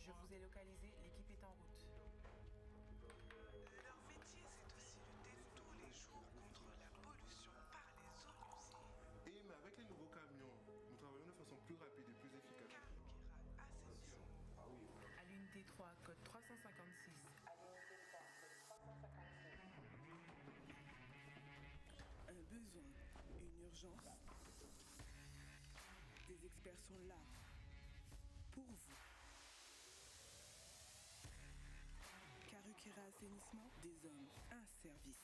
Je vous ai localisé, l'équipe est en route. Leur métier, c'est aussi lutter tous les jours contre la pollution par les eaux usées. Et mais avec les nouveaux camions, nous travaillons de façon plus rapide et plus efficace. Carikera Assainissement. À l'unité 3, code 356. Un besoin, une urgence. Des experts sont là pour vous. Carikera Assainissement, des hommes, un service.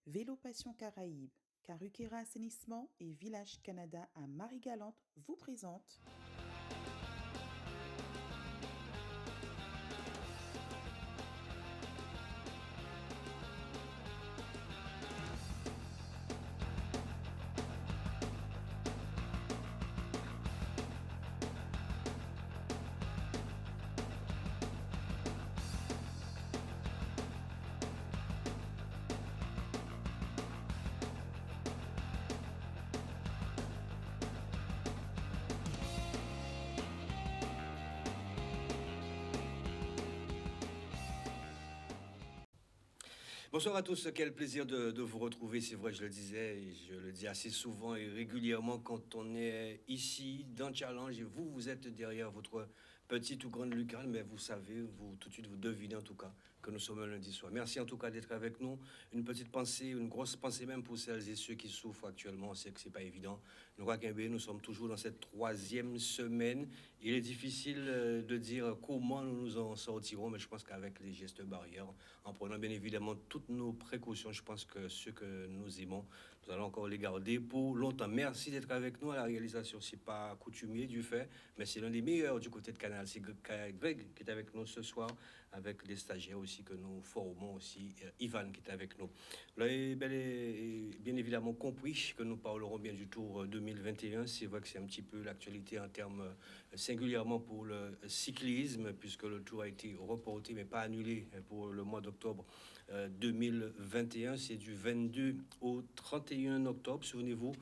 Vélo Passion Caraïbes, Carukera Assainissement et Village Canada à Marie-Galante vous présentent Bonsoir à tous, quel plaisir de vous retrouver, c'est vrai, je le disais et je le dis assez souvent et régulièrement quand on est ici dans Challenge et vous êtes derrière votre petite ou grande lucarne, mais vous savez, vous tout de suite vous devinez en tout cas que nous sommes un lundi soir. Merci en tout cas d'être avec nous, une petite pensée, une grosse pensée même pour celles et ceux qui souffrent actuellement, on sait que c'est pas évident. Nous sommes toujours dans cette 3e semaine, il est difficile de dire comment nous nous en sortirons, mais je pense qu'avec les gestes barrières, en prenant bien évidemment toutes nos précautions, je pense que ceux que nous aimons, nous allons encore les garder pour longtemps. Merci d'être avec nous à la réalisation. C'est pas coutumier du fait, mais c'est l'un des meilleurs du côté de Canal. C'est Greg qui est avec nous ce soir, avec des stagiaires aussi que nous formons aussi. Ivan qui est avec nous. Vous l'avez bien évidemment compris que nous parlerons bien du Tour 2021. C'est vrai que c'est un petit peu l'actualité en termes singulièrement pour le cyclisme, puisque le Tour a été reporté mais pas annulé pour le mois d'octobre 2021, c'est du 22 au 31 octobre. Souvenez-vous,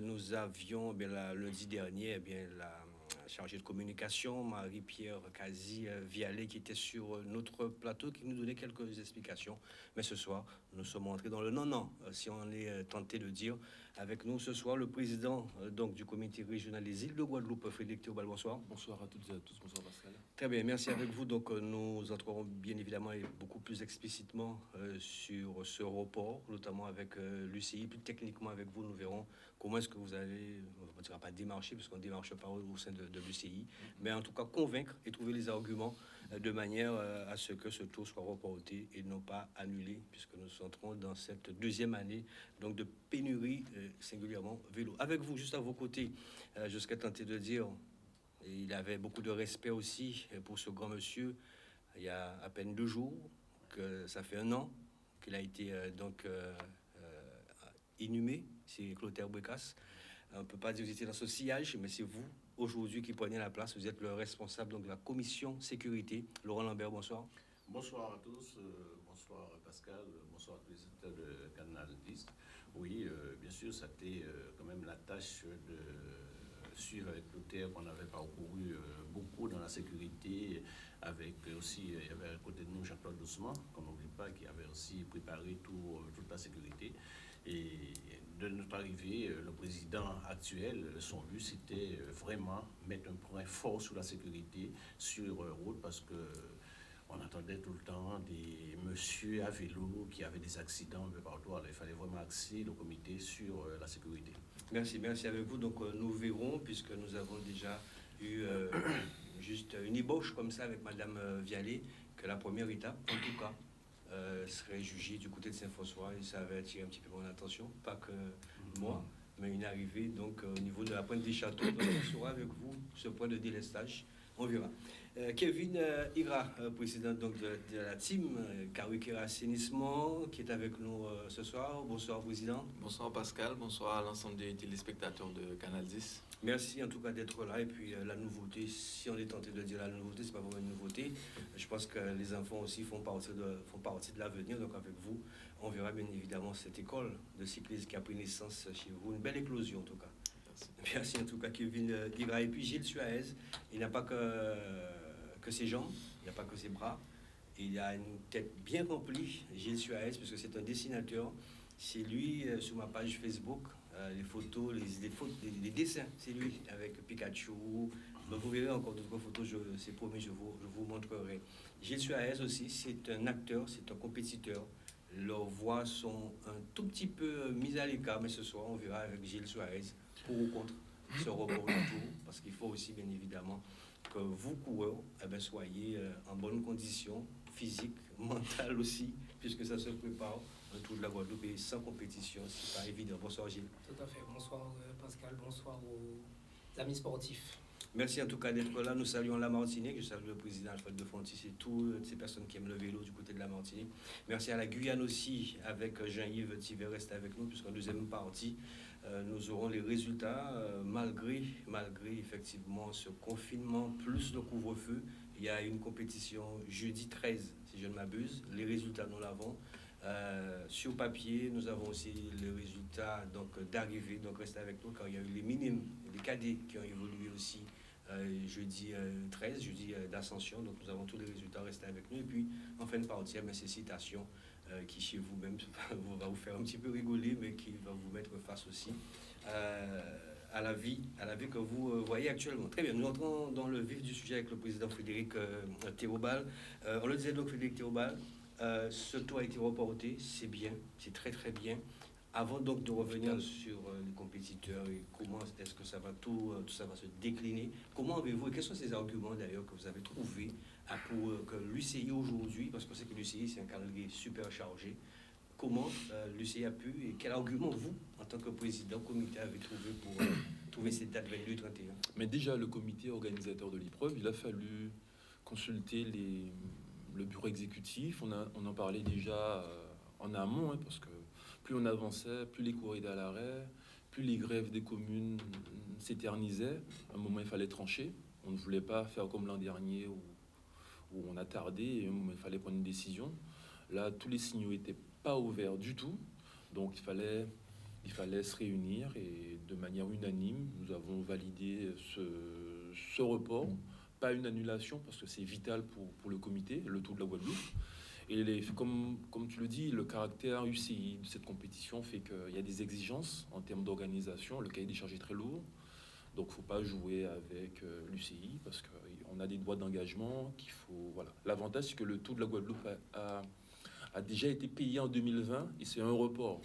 nous avions lundi dernier la chargée de communication, Marie-Pierre Kazi-Vialet, qui était sur notre plateau, qui nous donnait quelques explications. Mais ce soir, nous sommes entrés dans le non-non, si on est tenté de dire. Avec nous ce soir, le président donc, du comité régional des îles de Guadeloupe, Frédéric Théobald, bonsoir. Bonsoir à toutes et à tous, bonsoir Pascal. Très bien, merci avec vous. Donc nous entrerons bien évidemment et beaucoup plus explicitement sur ce report, notamment avec l'UCI, plus techniquement avec vous, nous verrons comment est-ce que vous allez, on ne dira pas démarcher, parce qu'on ne démarche pas au sein de l'UCI, mais en tout cas convaincre et trouver les arguments de manière à ce que ce tour soit reporté et non pas annulé, puisque nous entrons dans cette 2e année donc de pénurie, singulièrement vélo. Avec vous, juste à vos côtés, je serais tenté de dire, et il avait beaucoup de respect aussi pour ce grand monsieur, il y a à peine 2 jours, que ça fait 1 an qu'il a été inhumé, c'est Clotaire Bécasse. On ne peut pas dire que vous étiez dans ce sillage, mais c'est vous, aujourd'hui, qui prenez la place. Vous êtes le responsable donc, de la commission sécurité. Laurent Lambert, bonsoir. Bonsoir à tous, bonsoir Pascal, bonsoir à tous les auditeurs de Canal 10. Oui, bien sûr, ça a été quand même la tâche de suivre avec Clotaire qu'on avait parcouru beaucoup dans la sécurité, avec aussi, il y avait à côté de nous Jean-Claude Doucement, qu'on n'oublie pas, qui avait aussi préparé toute la sécurité. Et de notre arrivée, le président actuel, son but, c'était vraiment mettre un point fort sur la sécurité sur route, parce que on attendait tout le temps des messieurs à vélo qui avaient des accidents un peu partout. Alors, il fallait vraiment axer le comité sur la sécurité. Merci avec vous. Donc nous verrons, puisque nous avons déjà eu juste une ébauche comme ça avec Madame Vialet, que la première étape, en tout cas, serait jugée du côté de Saint-François, et ça avait attiré un petit peu mon attention, pas que moi, mais une arrivée donc au niveau de la pointe des châteaux. Donc on sera avec vous ce point de délestage. On verra. Kevin Ira, président donc, de la team Carukera Assainissement, qui est avec nous ce soir. Bonsoir, président. Bonsoir, Pascal. Bonsoir à l'ensemble des téléspectateurs de Canal 10. Merci en tout cas d'être là. Et puis la nouveauté, si on est tenté de dire la nouveauté, c'est pas vraiment une nouveauté. Je pense que les enfants aussi font partie de l'avenir. Donc avec vous, on verra bien évidemment cette école de cyclisme qui a pris naissance chez vous. Une belle éclosion en tout cas. Merci en tout cas, Kevin Dira. Et puis Gilles Suarez, il n'a pas que ses jambes, il n'a pas que ses bras. Il a une tête bien remplie, Gilles Suarez, parce que c'est un dessinateur. C'est lui, sur ma page Facebook, les photos, les dessins, c'est lui, avec Pikachu. Donc vous verrez encore d'autres photos, c'est promis, je vous montrerai. Gilles Suarez aussi, c'est un acteur, c'est un compétiteur. Leurs voix sont un tout petit peu mises à l'écart, mais ce soir, on verra avec Gilles Suarez, pour ou contre ce report du tour, parce qu'il faut aussi, bien évidemment, que vous, coureurs, soyez en bonne condition, physique, mentale aussi, puisque ça se prépare. Un tour de la Guadeloupe et sans compétition, c'est pas évident. Bonsoir Gilles. Tout à fait. Bonsoir Pascal, bonsoir aux amis sportifs. Merci en tout cas d'être là. Nous saluons la Martinique. Je salue le président Alfred de Fontis et toutes ces personnes qui aiment le vélo du côté de la Martinique. Merci à la Guyane aussi, avec Jean-Yves Tivet, reste avec nous, puisqu'en deuxième partie, nous aurons les résultats, malgré effectivement ce confinement, plus le couvre-feu. Il y a une compétition jeudi 13, si je ne m'abuse. Les résultats, nous l'avons. Sur papier, nous avons aussi les résultats d'arrivée. Donc restez avec nous car il y a eu les minimes, les cadets qui ont évolué aussi jeudi 13, jeudi d'ascension. Donc nous avons tous les résultats, restez avec nous. Et puis en fin de partie, ces citations qui chez vous-même va vous faire un petit peu rigoler, mais qui va vous mettre face aussi à la vie que vous voyez actuellement. Très bien, nous entrons dans le vif du sujet avec le président Frédéric Théobald. On le disait donc, Frédéric Théobald, ce tour a été reporté, c'est bien, c'est très très bien. Avant donc de revenir sur les compétiteurs et comment est-ce que ça va tout ça va se décliner, comment avez-vous, et quels sont ces arguments d'ailleurs que vous avez trouvés pour que l'UCI aujourd'hui, parce qu'on sait que l'UCI c'est un calendrier super chargé, comment l'UCI a pu, et quel argument vous, en tant que président comité, avez trouvé pour trouver cette date 22-31? Mais déjà, le comité organisateur de l'épreuve, il a fallu consulter le bureau exécutif. On en parlait déjà en amont, parce que plus on avançait, plus les cours étaient à l'arrêt, plus les grèves des communes s'éternisaient. À un moment, il fallait trancher. On ne voulait pas faire comme l'an dernier où on a tardé et à un moment, il fallait prendre une décision. Là, tous les signaux n'étaient pas ouverts du tout. Donc, il fallait se réunir et de manière unanime, nous avons validé ce report. Pas une annulation parce que c'est vital pour le comité, le Tour de la Guadeloupe. Et comme tu le dis, le caractère UCI de cette compétition fait qu'il y a des exigences en termes d'organisation. Le cahier des charges est très lourd. Donc, il ne faut pas jouer avec l'UCI parce qu'on a des droits d'engagement qu'il faut... Voilà. L'avantage, c'est que le Tour de la Guadeloupe a déjà été payé en 2020 et c'est un report.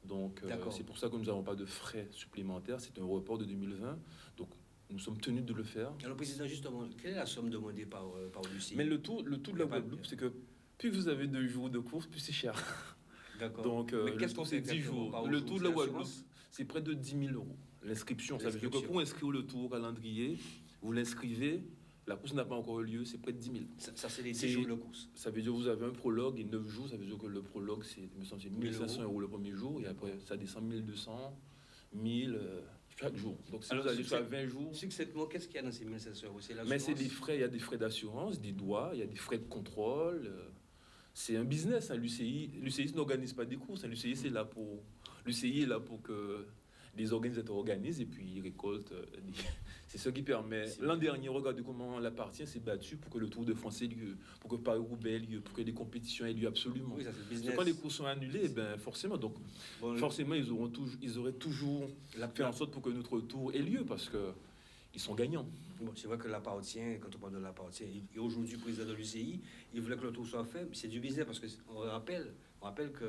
Donc, c'est pour ça que nous n'avons pas de frais supplémentaires. C'est un report de 2020. Donc, nous sommes tenus de le faire. Alors, président, justement, quelle est la somme demandée par l'UCI? Mais le tour de la Guadeloupe, c'est que plus vous avez 2 jours de course, plus c'est cher. D'accord. Donc, qu'est-ce qu'on fait 10 jours. Le tour de la Guadeloupe, c'est près de 10 000 euros. L'inscription, ça veut dire que pour inscrire le tour au calendrier, vous l'inscrivez, la course n'a pas encore eu lieu, c'est près de 10 000. Ça c'est les 10 jours de course. Ça veut dire que vous avez un prologue et 9 jours, ça veut dire que le prologue, c'est 1 500 euros le premier jour, et après, ça descend 1 200, 1 000... chaque jour. Donc, si vous allez faire 20 jours... Succinctement, qu'est-ce qu'il y a dans ces 1 500 euros? Mais c'est des frais, il y a des frais d'assurance, des droits, il y a des frais de contrôle. C'est un business, hein, l'UCI. L'UCI n'organise pas des courses. Hein, l'UCI est là pour que les organisateurs organisent et puis ils récoltent. C'est ce qui permet... L'an dernier, regardez comment la partie s'est battue pour que le Tour de France ait lieu, pour que Paris-Roubaix ait lieu, pour que les compétitions aient lieu absolument. Oui, ça, c'est le business. Quand les courses sont annulées, forcément, ils auraient toujours fait en sorte pour que notre Tour ait lieu parce que ils sont gagnants. Bon, c'est vrai que l'appartient, quand on parle de l'appartient, et aujourd'hui, le président de l'UCI, il voulait que le tour soit fait. C'est du business parce qu'on rappelle que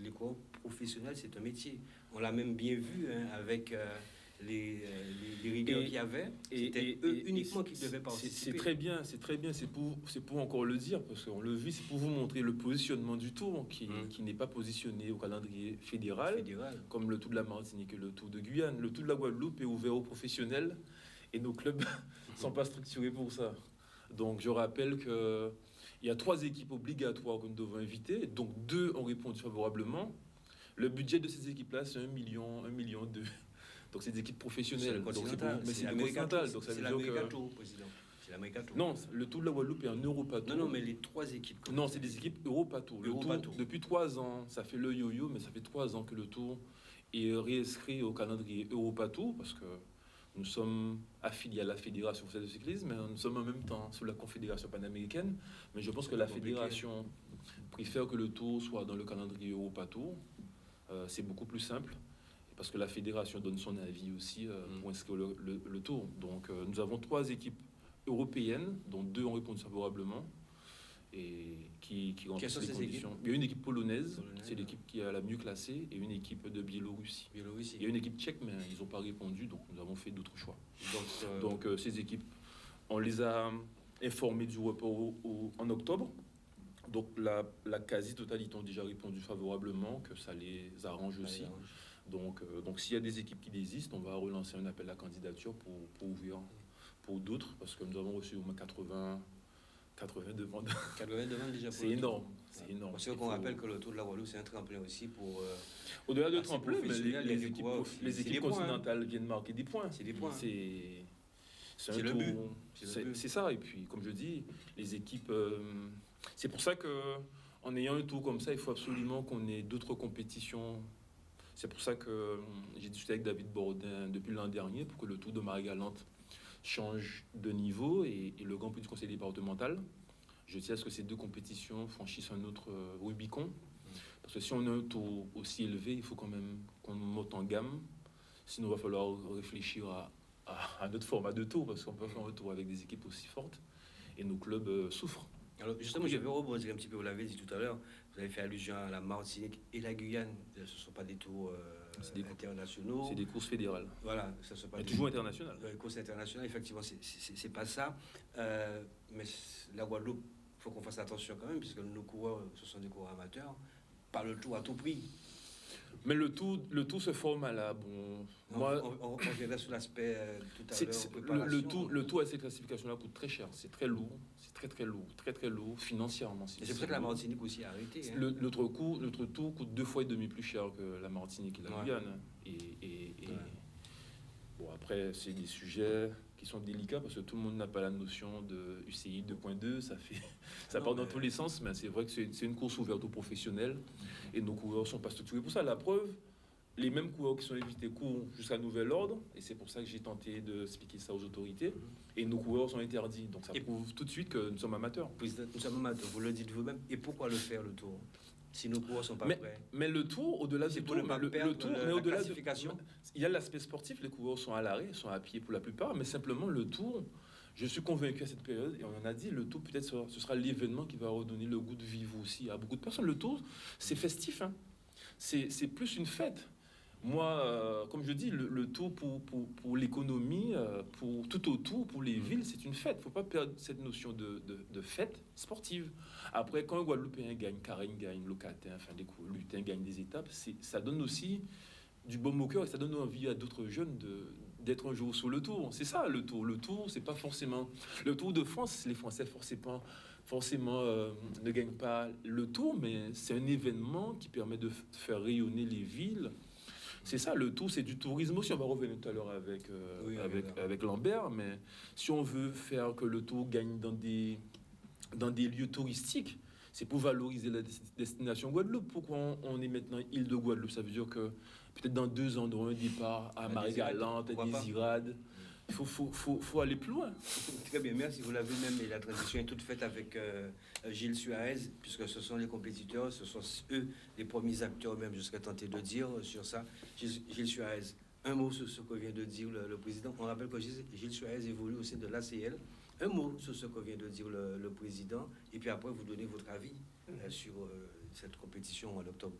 les coureurs professionnels, c'est un métier. On l'a même bien vu avec les rigueurs qu'il y avait. C'était eux uniquement qui devaient participer. C'est très bien. C'est pour encore le dire, parce qu'on le vit, c'est pour vous montrer le positionnement du tour qui n'est pas positionné au calendrier fédéral, comme le Tour de la Martinique et le Tour de Guyane. Le Tour de la Guadeloupe est ouvert aux professionnels. Et nos clubs ne sont pas structurés pour ça. Donc, je rappelle qu'il y a 3 équipes obligatoires que nous devons inviter. Donc, 2 ont répondu favorablement. Le budget de ces équipes-là, c'est 1 million 2. Donc, c'est des équipes professionnelles. C'est l'America Tour. C'est l'America Tour, président. C'est l'America Tour. Non, le Tour de la Guadeloupe est un Europa Tour. Non, mais les 3 équipes. Non, c'est des équipes Europa Tour. Depuis 3 ans, ça fait le yo-yo, mais ça fait 3 ans que le Tour est réinscrit au calendrier Europato, parce que nous sommes affiliés à la Fédération française de cyclisme, mais nous sommes en même temps sous la Confédération panaméricaine. Mais je pense que la Fédération préfère que le Tour soit dans le calendrier Europato. C'est beaucoup plus simple, parce que la Fédération donne son avis aussi pour inscrire le Tour. Donc nous avons 3 équipes européennes, dont 2 ont répondu favorablement, et qui remplissent les conditions. Il y a une équipe polonaise, c'est l'équipe qui est la mieux classée, et une équipe de Biélorussie. Il y a une équipe tchèque, mais ils n'ont pas répondu, donc nous avons fait d'autres choix. Donc ces équipes, on les a informées du report en octobre. Donc la quasi-totalité ont déjà répondu favorablement, que ça les arrange aussi. Donc s'il y a des équipes qui désistent, on va relancer un appel à candidature pour ouvrir pour d'autres, parce que nous avons reçu au moins 80 demandes. 80 demandes déjà. C'est énorme, c'est énorme. Parce qu'on rappelle que le Tour de la Guadeloupe, c'est un tremplin aussi pour... Au-delà de tremplin, les équipes points, continentales viennent marquer des points. C'est des points. C'est le but. C'est ça. Et puis, comme je dis, les équipes... c'est pour ça que en ayant un tour comme ça, il faut absolument qu'on ait d'autres compétitions. C'est pour ça que j'ai discuté avec David Bourdin depuis l'an dernier pour que le Tour de Marie-Galante change de niveau et le Grand Prix du Conseil départemental. Je tiens à ce que ces 2 compétitions franchissent un autre Rubicon. Parce que si on a un tour aussi élevé, il faut quand même qu'on monte en gamme. Sinon, il va falloir réfléchir à notre format de tour, parce qu'on peut faire un tour avec des équipes aussi fortes. Et nos clubs souffrent. Alors justement, je vais rebondir un petit peu, vous l'avez dit tout à l'heure, vous avez fait allusion à la Martinique et la Guyane. Ce ne sont pas des tours internationaux. C'est des courses fédérales. Voilà, ça ne sont pas toujours internationales. Les courses internationales, effectivement, c'est pas ça. Mais la Guadeloupe, il faut qu'on fasse attention quand même, puisque nos coureurs, ce sont des coureurs amateurs, pas le tour à tout prix. Mais le tout se forme à la... Bon, on reviendra sur l'aspect tout à l'heure. Le tout à ces classifications-là coûte très cher. C'est très lourd. C'est très lourd financièrement. C'est pour ça que la Martinique aussi a arrêté. Notre tour coûte 2,5 fois plus cher que la Martinique et la Guyane. Bon, après, c'est des sujets qui sont délicats parce que tout le monde n'a pas la notion de UCI 2.2. Ça part dans tous les sens, mais c'est vrai que c'est une course ouverte aux professionnels et nos coureurs ne sont pas structurés pour ça. La preuve, les mêmes coureurs qui sont invités courent jusqu'à nouvel ordre, et c'est pour ça que j'ai tenté de expliquer ça aux autorités, et nos coureurs sont interdits. Donc ça prouve tout de suite que nous sommes amateurs. Nous sommes amateurs, vous le dites vous-même. Et pourquoi le faire, le tour, si nos coureurs sont pas prêts? Mais le tour, au-delà du tour, au-delà classification. Il y a l'aspect sportif, les coureurs sont à l'arrêt, sont à pied pour la plupart, mais simplement le tour, je suis convaincu à cette période, et on en a dit, le tour peut-être ce sera l'événement qui va redonner le goût de vivre aussi à beaucoup de personnes. Le tour, c'est festif, hein. C'est plus une fête. Moi, comme je dis, le tour pour l'économie, pour tout autour, pour les villes, c'est une fête. Il ne faut pas perdre cette notion de fête sportive. Après, quand un Guadeloupéen gagne, Karine gagne, Locatin, enfin des lutins gagnent des étapes, ça donne aussi du baume au cœur et ça donne envie à d'autres jeunes d'être un jour sur le tour. C'est ça, le tour. Le tour, c'est pas forcément... Le Tour de France, les Français forcément ne gagnent pas le tour, mais c'est un événement qui permet de faire rayonner les villes. C'est ça, le tour, c'est du tourisme aussi. On va revenir tout à l'heure avec Lambert, mais si on veut faire que le tour gagne dans des lieux touristiques, c'est pour valoriser la destination Guadeloupe. Pourquoi on est maintenant île de Guadeloupe? Ça veut dire que peut-être dans 2 ans, on aura un départ à Marie-Galante, à Désirade. Il faut aller plus loin. Très bien, merci. Vous l'avez même, et la transition est toute faite avec Gilles Suarez, puisque ce sont les compétiteurs, ce sont eux les premiers acteurs, même jusqu'à tenter de dire sur ça. Gilles Suarez, un mot sur ce que vient de dire le président. On rappelle que Gilles Suarez évolue au sein de l'ACL. Un mot sur ce que vient de dire le président, et puis après vous donnez votre avis sur cette compétition en octobre.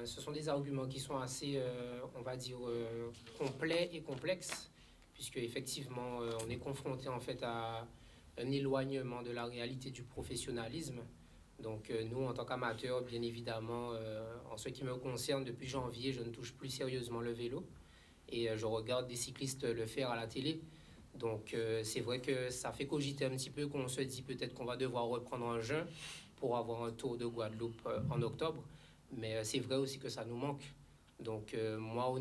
Ce sont des arguments qui sont assez, on va dire, complets et complexes, puisque effectivement on est confronté en fait à un éloignement de la réalité du professionnalisme. Donc nous, en tant qu'amateurs, bien évidemment, en ce qui me concerne, depuis janvier, je ne touche plus sérieusement le vélo, et je regarde des cyclistes le faire à la télé. Donc c'est vrai que ça fait cogiter un petit peu, qu'on se dit peut-être qu'on va devoir reprendre en juin pour avoir un Tour de Guadeloupe en octobre. Mais c'est vrai aussi que ça nous manque. Donc moi,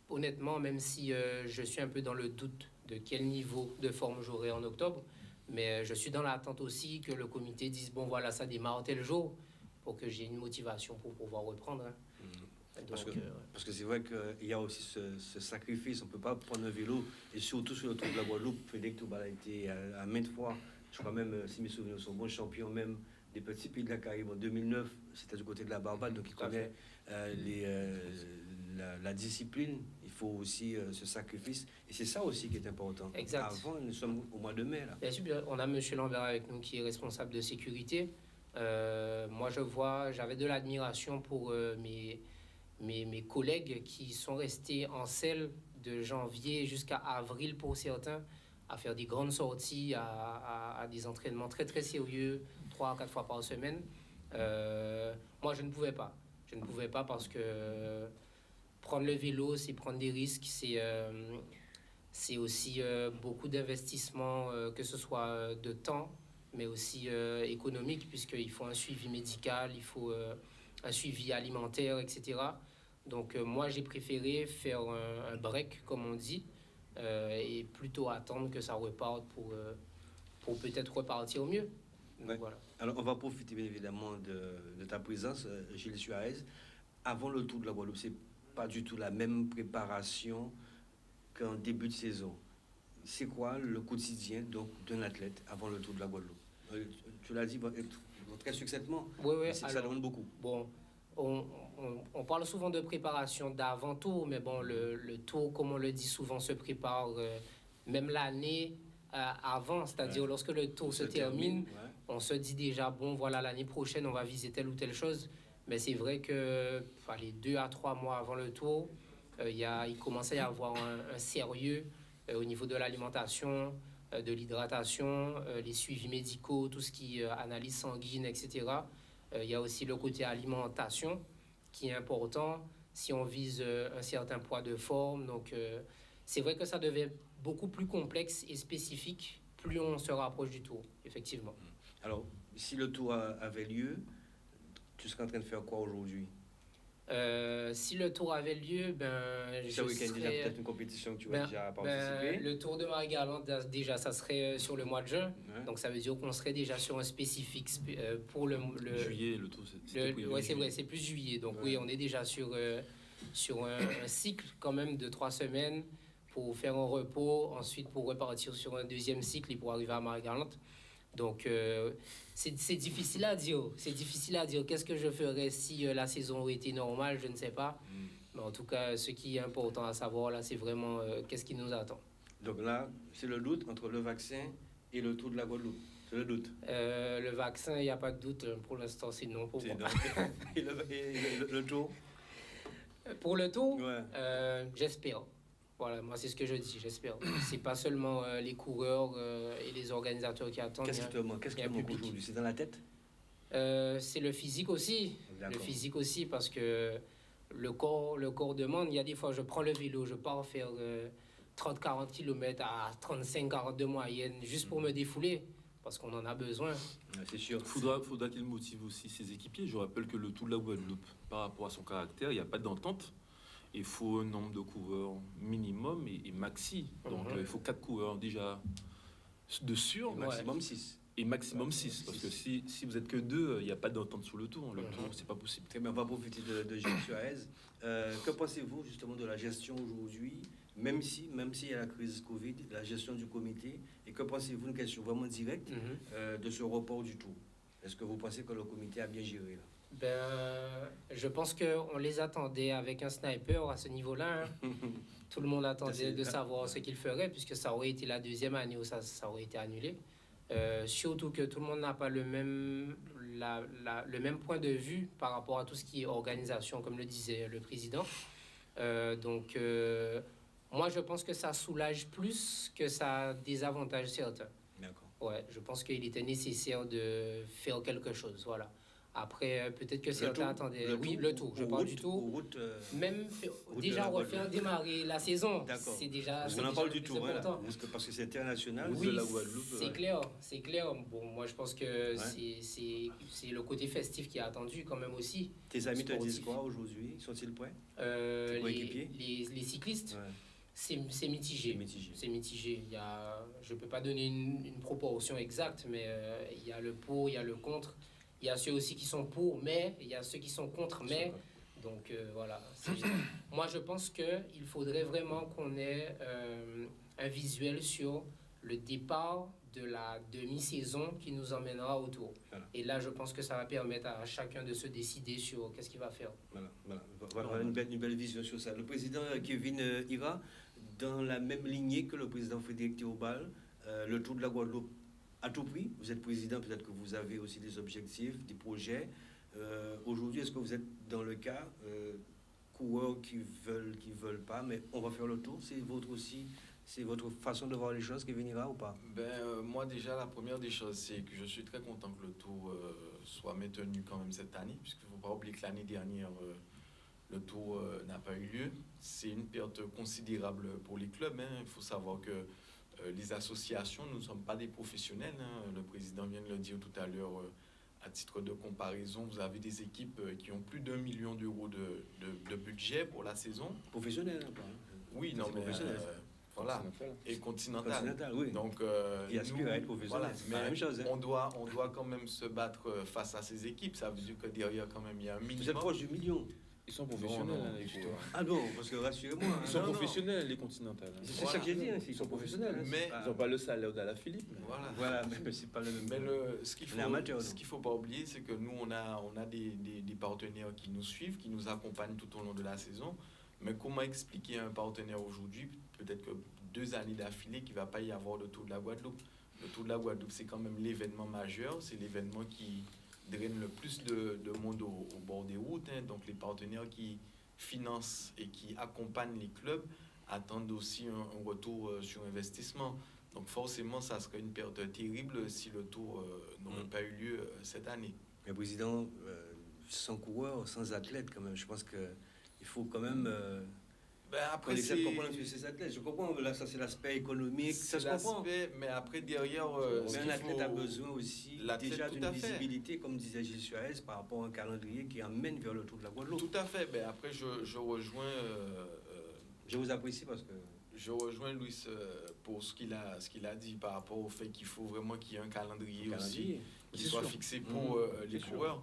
honnêtement, même si je suis un peu dans le doute de quel niveau de forme j'aurai en octobre, mais je suis dans l'attente aussi que le comité dise, bon voilà, ça démarre tel jour, pour que j'ai une motivation pour pouvoir reprendre. Parce que, Donc, parce que c'est vrai qu'il y a aussi ce sacrifice. On ne peut pas prendre un vélo, et surtout sur le Tour de la Guadeloupe. Frédéric Toubal a été à maintes fois, je crois même, si mes souvenirs sont bons, champion même des petits pays de la Caraïbe en 2009. C'était du côté de la Barbade, donc il connaît la discipline. Il faut aussi ce sacrifice. Et c'est ça aussi qui est important. Exact. Avant, nous sommes au mois de mai. Là. Bien sûr, on a M. Lambert avec nous qui est responsable de sécurité. Moi, j'avais de l'admiration pour mes collègues qui sont restés en selle de janvier jusqu'à avril pour certains, à faire des grandes sorties, à des entraînements très très sérieux, 3 à 4 fois par semaine. Moi, je ne pouvais pas. Je ne pouvais pas parce que prendre le vélo, c'est prendre des risques, c'est aussi beaucoup d'investissements, que ce soit de temps, mais aussi économique, puisqu'il faut un suivi médical, il faut un suivi alimentaire, etc. Donc moi, j'ai préféré faire un break, comme on dit, et plutôt attendre que ça reparte pour peut-être repartir au mieux. Donc, Ouais. voilà. Alors, on va profiter bien évidemment de ta présence, Gilles Suarez. Avant le Tour de la Guadeloupe, c'est pas du tout la même préparation qu'en début de saison. C'est quoi le quotidien donc d'un athlète avant le Tour de la Guadeloupe? Tu l'as dit très succinctement, Oui, mais ça alors, demande beaucoup. bon, on parle souvent de préparation d'avant-tour, mais bon, le tour, comme on le dit souvent, se prépare même l'année avant, c'est-à-dire lorsque le tour se termine, ouais. on se dit déjà, bon, voilà, l'année prochaine, on va viser telle ou telle chose. Mais c'est vrai que les 2 à 3 mois avant le tour, il commençait à y avoir un sérieux au niveau de l'alimentation, de l'hydratation, les suivis médicaux, tout ce qui est analyse sanguine, etc. Il y a aussi le côté alimentation qui est important si on vise un certain poids de forme. Donc, c'est vrai que ça devient beaucoup plus complexe et spécifique plus on se rapproche du tour, effectivement. Alors, si le tour avait lieu, tu serais en train de faire quoi aujourd'hui? Si le tour avait lieu, Ce week-end, déjà peut-être une compétition que tu vas déjà participer. Le tour de Marie-Galante, déjà, ça serait sur le mois de juin. Ouais. Donc, ça veut dire qu'on serait déjà sur un spécifique pour le Juillet, le tour, c'était oui, c'est vrai, c'est plus juillet. Donc, oui, on est déjà sur un cycle quand même de 3 semaines pour faire un repos, ensuite pour repartir sur un deuxième cycle et pour arriver à Marie-Galante. Donc, c'est difficile à dire. C'est difficile à dire. Qu'est-ce que je ferais si la saison aurait été normale? Je ne sais pas. Mais en tout cas, ce qui est important à savoir, là, c'est vraiment qu'est-ce qui nous attend. Donc là, c'est le doute entre le vaccin et le Tour de la Guadeloupe. C'est le doute. Le vaccin, il n'y a pas de doute. Pour l'instant, c'est non pour moi. Et le Tour? Pour le tour, Ouais. j'espère. Voilà, moi, c'est ce que je dis, j'espère. C'est pas seulement les coureurs et les organisateurs qui attendent. Qu'est-ce qui te manque? Qu'est-ce qui il y a te un manque public. aujourd'hui? C'est dans la tête? C'est le physique aussi. D'accord. Le physique aussi, parce que le corps demande. Il y a des fois, je prends le vélo, je pars faire 30-40 km à 35-40 de moyenne, juste pour me défouler, parce qu'on en a besoin. Ouais, c'est sûr. Faudra qu'il motive aussi ses équipiers. Je rappelle que le Tour de la Guadeloupe, par rapport à son caractère, il n'y a pas d'entente. Il faut un nombre de coureurs minimum et maxi. Donc, il faut 4 coureurs déjà de sûr. Et maximum 6. Et maximum 6. Parce que si vous êtes que 2, il n'y a pas d'entente sur le tour. Le tour, c'est pas possible. Très bien, on va profiter de Gilles Suarez. Que pensez-vous justement de la gestion aujourd'hui, même s'il y a la crise Covid, la gestion du comité, et que pensez-vous, une question vraiment directe, de ce report du tour? Est-ce que vous pensez que le comité a bien géré là? Je pense qu'on les attendait avec un sniper à ce niveau-là. Hein. Tout le monde attendait de savoir ce qu'il ferait, puisque ça aurait été la deuxième année où ça aurait été annulé. Surtout que tout le monde n'a pas le même point de vue par rapport à tout ce qui est organisation, comme le disait le président. Donc, moi, je pense que ça soulage plus que ça désavantage certains. D'accord. Ouais, je pense qu'il était nécessaire de faire quelque chose, voilà. Après, peut-être que certains attendaient... Le tour, je parle du tour. Même déjà refaire démarrer la saison, d'accord. C'est déjà... On en parle du tout, tour, parce que c'est international. Oui, de la Guadeloupe, c'est clair. Bon, moi, je pense que c'est le côté festif qui est attendu quand même aussi. Tes amis te disent quoi aujourd'hui? Sont-ils prêts? Les cyclistes, c'est mitigé. C'est mitigé. Je ne peux pas donner une proportion exacte, mais il y a le pour, il y a le contre. Il y a ceux aussi qui sont pour, mais il y a ceux qui sont contre, mais. Donc voilà. Moi, je pense qu'il faudrait vraiment qu'on ait un visuel sur le départ de la demi-saison qui nous emmènera au Tour. Voilà. Et là, je pense que ça va permettre à chacun de se décider sur qu'est-ce qu'il va faire. Voilà une belle vision sur ça. Le président Kevin Ira, dans la même lignée que le président Frédéric Théobald, le Tour de la Guadeloupe à tout prix. Vous êtes président, peut-être que vous avez aussi des objectifs, des projets. Aujourd'hui, est-ce que vous êtes dans le cas coureurs qui veulent pas, mais on va faire le tour? C'est votre façon de voir les choses, Kevin Ira, ou pas? Moi, déjà, la première des choses, c'est que je suis très content que le Tour soit maintenu quand même cette année, puisqu'il ne faut pas oublier que l'année dernière, le Tour n'a pas eu lieu. C'est une perte considérable pour les clubs. Il faut savoir que les associations, nous ne sommes pas des professionnels. Le président vient de le dire tout à l'heure. À titre de comparaison, vous avez des équipes qui ont plus d'1 million d'euros de budget pour la saison. Professionnel, pas. Oui, non, mais voilà. Et continental. Oui. Donc, il aspire à être professionnel. Voilà, mais la même chose, on doit quand même se battre face à ces équipes. Ça veut dire que derrière, quand même, il y a un minimum. Vous êtes proche du million. Ils sont professionnels, les coureurs. Ah non, parce que rassurez-moi. Ils sont professionnels, les continentales. C'est ça que j'ai dit, ils sont professionnels. Mais ils n'ont pas le salaire d'Alaphilippe. Voilà, mais c'est pas le même. Mais ce qu'il ne faut pas oublier, c'est que nous, on a des partenaires qui nous suivent, qui nous accompagnent tout au long de la saison. Mais comment expliquer à un partenaire aujourd'hui, peut-être que 2 années d'affilée, qu'il ne va pas y avoir le Tour de la Guadeloupe? Le Tour de la Guadeloupe, c'est quand même l'événement majeur, c'est l'événement qui draine le plus de monde au bord des routes. Donc les partenaires qui financent et qui accompagnent les clubs attendent aussi un retour sur investissement. Donc forcément, ça serait une perte terrible si le Tour n'aurait pas eu lieu cette année. Mais président, sans coureur, sans athlète, quand même, je pense qu'il faut quand même... après, c'est ces athlètes. Je comprends, là, ça c'est l'aspect économique, ça se comprend. Mais après, derrière... mais un athlète a besoin aussi déjà d'une visibilité, comme disait Gilles Suarez, par rapport à un calendrier qui amène vers le Tour de la Guadeloupe. Tout à fait. Mais après, je rejoins... je vous apprécie parce que... Je rejoins Louis pour ce qu'il a dit par rapport au fait qu'il faut vraiment qu'il y ait un calendrier aussi qui soit fixé pour les coureurs.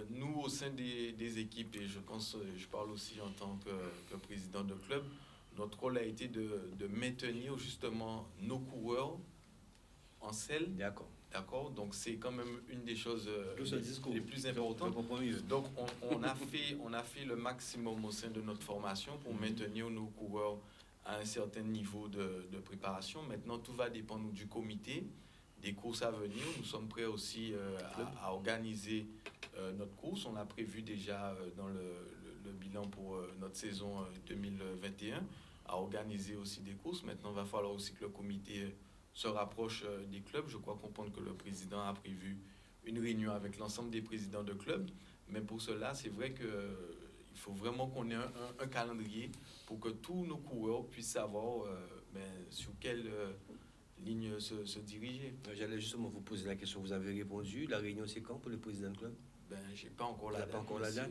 Nous, au sein des équipes, et je parle aussi en tant que président de club, notre rôle a été de maintenir justement nos coureurs en selle. D'accord. Donc, c'est quand même une des choses les plus importantes. Donc, on a fait le maximum au sein de notre formation pour maintenir nos coureurs à un certain niveau de préparation. Maintenant, tout va dépendre du comité, des courses à venir. Nous sommes prêts aussi à organiser notre course. On a prévu déjà dans le bilan pour notre saison 2021 à organiser aussi des courses. Maintenant, il va falloir aussi que le comité se rapproche des clubs. Je crois comprendre que le président a prévu une réunion avec l'ensemble des présidents de clubs. Mais pour cela, c'est vrai qu'il faut vraiment qu'on ait un calendrier pour que tous nos coureurs puissent savoir sur quelle ligne se diriger. J'allais justement vous poser la question. Vous avez répondu. La réunion, c'est quand pour le président de club? J'ai pas encore la date.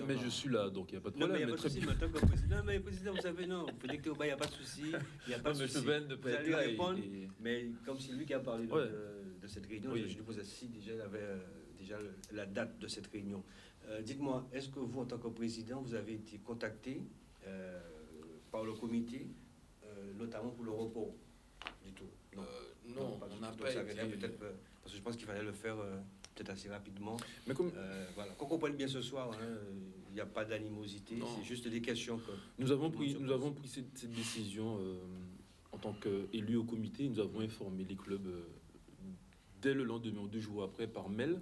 Mais je suis là, donc il n'y a pas de problème. Non, mais il n'y a pas de souci. Maintenant, comme président, mais président, vous savez, non, vous pouvez il n'y a pas de souci. Il n'y a pas de souci. Vous allez répondre, mais comme c'est lui qui a parlé de cette réunion, je lui posais si déjà il avait déjà la date de cette réunion. Dites-moi, est-ce que vous, en tant que président, vous avez été contacté par le comité, notamment pour le report du Tour? Non, on n'a pas été... Peut-être, parce que je pense qu'il fallait le faire peut-être assez rapidement. Mais comme... voilà. Qu'on comprenne bien ce soir, il n'y a pas d'animosité, c'est juste des questions que... Nous avons pris cette décision en tant qu'élus au comité. Nous avons informé les clubs dès le lendemain, 2 jours après, par mail.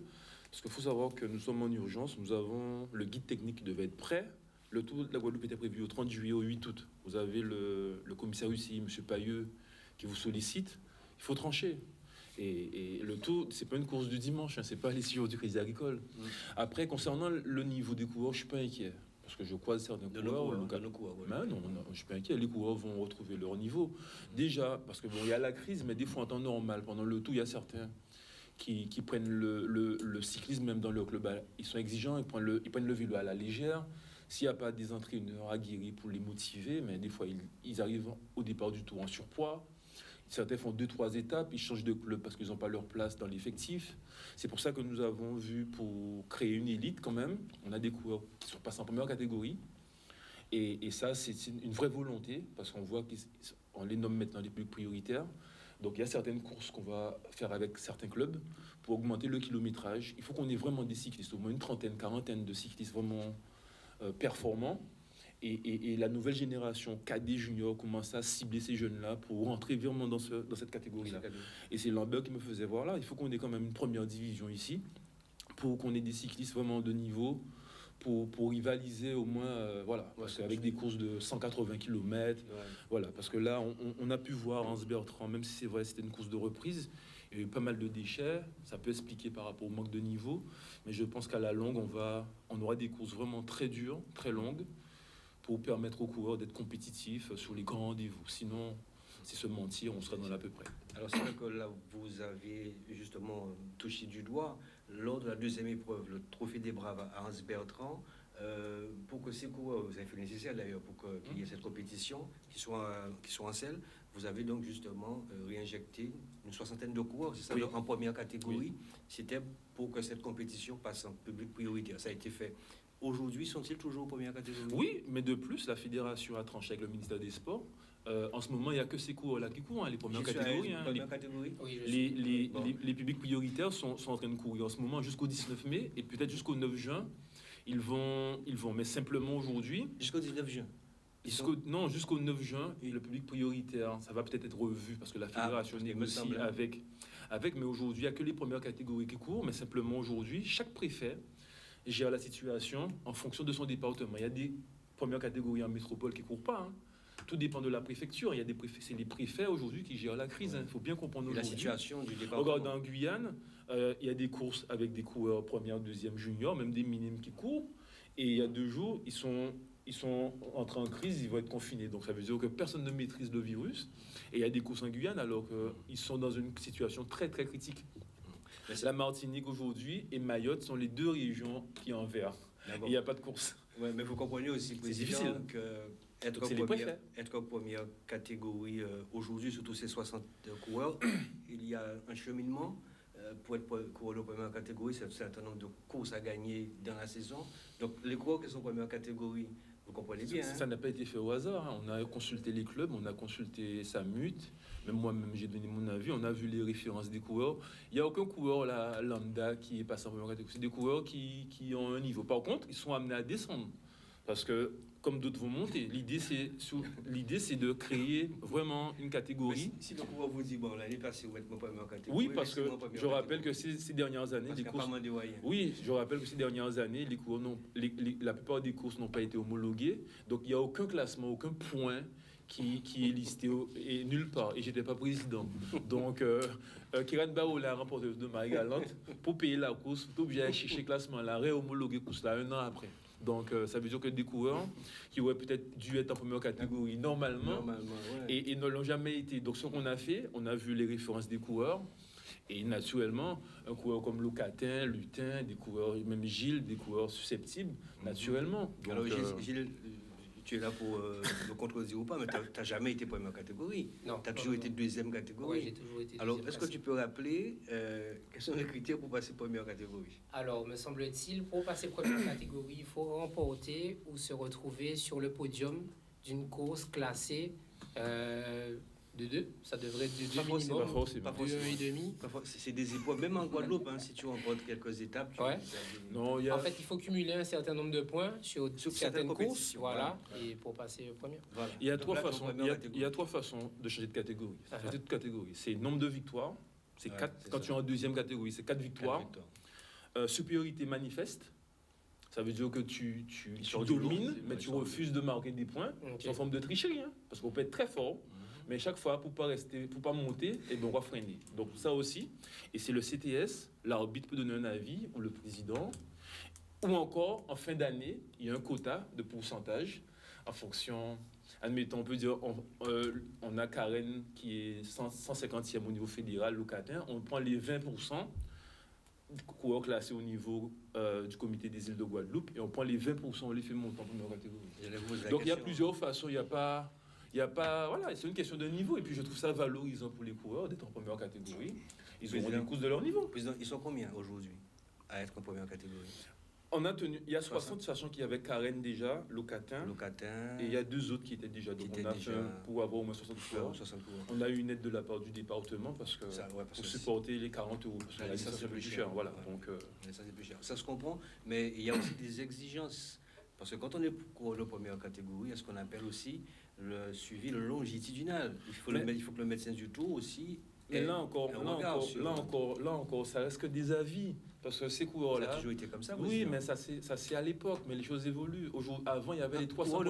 Parce qu'il faut savoir que nous sommes en urgence. Nous avons le guide technique qui devait être prêt. Le Tour de la Guadeloupe était prévu au 30 juillet, au 8 août. Vous avez le commissaire ici, M. Payeux, qui vous sollicite. Il faut trancher. Et le Tour, c'est pas une course du dimanche, c'est pas les jours du Crédit Agricole. Après, concernant le niveau des coureurs, je suis pas inquiet. Parce que je croise certains coureurs. Non, je suis pas inquiet. Les coureurs vont retrouver leur niveau. Déjà, parce que il y a la crise, mais des fois en temps normal, pendant le Tour, il y a certains qui prennent le cyclisme même dans leur club. Ils sont exigeants, ils prennent le vélo à la légère. S'il n'y a pas des entraîneurs aguerris pour les motiver, mais des fois, ils arrivent au départ du Tour en surpoids. Certains font 2-3 étapes, ils changent de club parce qu'ils n'ont pas leur place dans l'effectif. C'est pour ça que nous avons vu, pour créer une élite quand même, on a des coureurs qui sont passés en première catégorie. Et ça, c'est une vraie volonté, parce qu'on voit qu'on les nomme maintenant les plus prioritaires. Donc il y a certaines courses qu'on va faire avec certains clubs pour augmenter le kilométrage. Il faut qu'on ait vraiment des cyclistes, au moins une trentaine, quarantaine de cyclistes vraiment performants. Et la nouvelle génération cadet junior commence à cibler ces jeunes-là pour rentrer vraiment dans cette catégorie-là. Et c'est Lambert qui me faisait voir là. Il faut qu'on ait quand même une première division ici pour qu'on ait des cyclistes vraiment de niveau pour rivaliser au moins, voilà, parce qu'avec des courses de 180 km, voilà, parce que là, on a pu voir Hans Bertrand, même si c'est vrai, c'était une course de reprise, il y a eu pas mal de déchets, ça peut expliquer par rapport au manque de niveau, mais je pense qu'à la longue, on aura des courses vraiment très dures, très longues, pour permettre aux coureurs d'être compétitifs sur les grands rendez-vous. Sinon, c'est se mentir, on sera dans l'à peu près. Alors c'est vrai que là, vous avez justement touché du doigt, lors de la deuxième épreuve, le Trophée des Braves à Hans Bertrand, pour que ces coureurs, vous avez fait le nécessaire d'ailleurs, pour qu'il y ait cette compétition, qui soit en selle, vous avez donc justement réinjecté une soixantaine de coureurs, c'est ça, Oui. en première catégorie. Oui. C'était pour que cette compétition passe en public prioritaire. Ça a été fait. Aujourd'hui, sont-ils toujours en première catégorie? Oui, mais de plus, la fédération a tranché avec le ministère des Sports. En ce moment, il n'y a que ces coureurs-là qui courent, les premières catégories. Les publics prioritaires sont en train de courir en ce moment jusqu'au 19 mai et peut-être jusqu'au 9 juin. Ils vont, mais simplement aujourd'hui. Jusqu'au 19 juin. Non, jusqu'au 9 juin, le public prioritaire, ça va peut-être être revu parce que la fédération négocie avec. Mais aujourd'hui, il n'y a que les premières catégories qui courent, mais simplement aujourd'hui, chaque préfet gère la situation en fonction de son département. Il y a des premières catégories en métropole qui ne courent pas. Tout dépend de la préfecture. Il y a des préfets, c'est les préfets aujourd'hui qui gèrent la crise. Il faut bien comprendre la situation du département. Regarde, en Guyane, il y a des courses avec des coureurs première, deuxième, junior, même des minimes qui courent. Et il y a 2 jours, ils sont entrés en crise, ils vont être confinés. Donc ça veut dire que personne ne maîtrise le virus. Et il y a des courses en Guyane alors qu'ils sont dans une situation très très critique. La Martinique aujourd'hui et Mayotte sont les 2 régions qui en vert. Il n'y a pas de course. Ouais, mais vous comprenez aussi, c'est difficile. Être en première catégorie aujourd'hui, surtout ces 60 coureurs, il y a un cheminement. Pour être coureur de première catégorie, c'est un certain nombre de courses à gagner dans la saison. Donc les coureurs qui sont en première catégorie, vous comprenez bien. Ça n'a pas été fait au hasard. On a consulté les clubs, on a consulté Samut. Même moi-même, j'ai donné mon avis. On a vu les références des coureurs. Il n'y a aucun coureur lambda qui est passé en première catégorie. C'est des coureurs qui ont un niveau. Par contre, ils sont amenés à descendre. Parce que, comme d'autres vont monter, l'idée, c'est de créer vraiment une catégorie. Si le coureur vous dit, bon, l'année passée, vous êtes en première catégorie. Oui, parce que je rappelle que ces dernières années, les courses... Oui, je rappelle que ces dernières années, les coureurs la plupart des courses n'ont pas été homologuées. Donc, il n'y a aucun classement, aucun point qui est listé et nulle part. Et je n'étais pas président. Donc, Kiran Baola, remporteur de Marie-Galante, pour payer la course, tout bien chercher le classement, la réhomologuer course là 1 an après. Donc, ça veut dire que des coureurs qui auraient peut-être dû être en première catégorie normalement et ne l'ont jamais été. Donc, ce qu'on a fait, on a vu les références des coureurs. Et naturellement, un coureur comme Locatin, Lutin, des coureurs, même Gilles, des coureurs susceptibles, naturellement. Donc, alors, Gilles, tu es là pour le contredire ou pas, mais tu n'as jamais été première catégorie. Non. Tu as toujours été deuxième catégorie. Oui, j'ai toujours été alors, deuxième. est-ce que tu peux rappeler quels sont les critères pour passer première catégorie? Alors, me semble-t-il, pour passer première catégorie, il faut remporter ou se retrouver sur le podium d'une course classée de 2. Ça devrait être de 2 minimum, pas 2 et demi. C'est des épreuves, même en Guadeloupe, si tu remportes quelques étapes. Non, en fait, il faut cumuler un certain nombre de points sur certaines courses, et pour passer première. Voilà. Il y a 3 façons. Il y a 3 façons de changer de catégorie. C'est nombre de victoires. C'est 4. Quand tu es en deuxième catégorie, c'est 4 victoires. Supériorité manifeste. Ça veut dire que tu domines, mais tu refuses de marquer des points. C'est en forme de tricherie, parce qu'on peut être très fort. Mais chaque fois, pour pas monter, et on va freiner. Donc ça aussi, et c'est le CTS, l'arbitre peut donner un avis, ou le président, ou encore, en fin d'année, il y a un quota de pourcentage en fonction, admettons, on peut dire, on a Karen qui est 150e au niveau fédéral, Locatin, on prend les 20% coureurs classés au niveau du comité des îles de Guadeloupe, et on prend les 20%, on les fait monter en première catégorie. Donc il y a plusieurs façons, il Il y a pas, voilà, c'est une question de niveau. Et puis je trouve ça valorisant pour les coureurs d'être en première catégorie. Ils auront des courses de leur niveau. Président, ils sont combien aujourd'hui à être en première catégorie? On a tenu, il y a 60, sachant qu'il y avait Karen déjà, Locatin, et il y a 2 autres qui étaient déjà. Donc on a fait pour avoir au moins 60 coureurs. On a eu une aide de la part du département parce que pour supporter les 40 €. Parce que la licence est plus cher. Voilà. Donc, ça c'est plus cher. Ça se comprend, mais il y a aussi des exigences. Parce que quand on est pour la première catégorie, il y a ce qu'on appelle aussi le suivi longitudinal. Il faut que le médecin du tour aussi. Et là encore, ça reste que des avis. Parce que ces coureurs-là. Ça a toujours été comme ça. Oui, mais ça c'est à l'époque. Mais les choses évoluent. Avant, il y avait les 300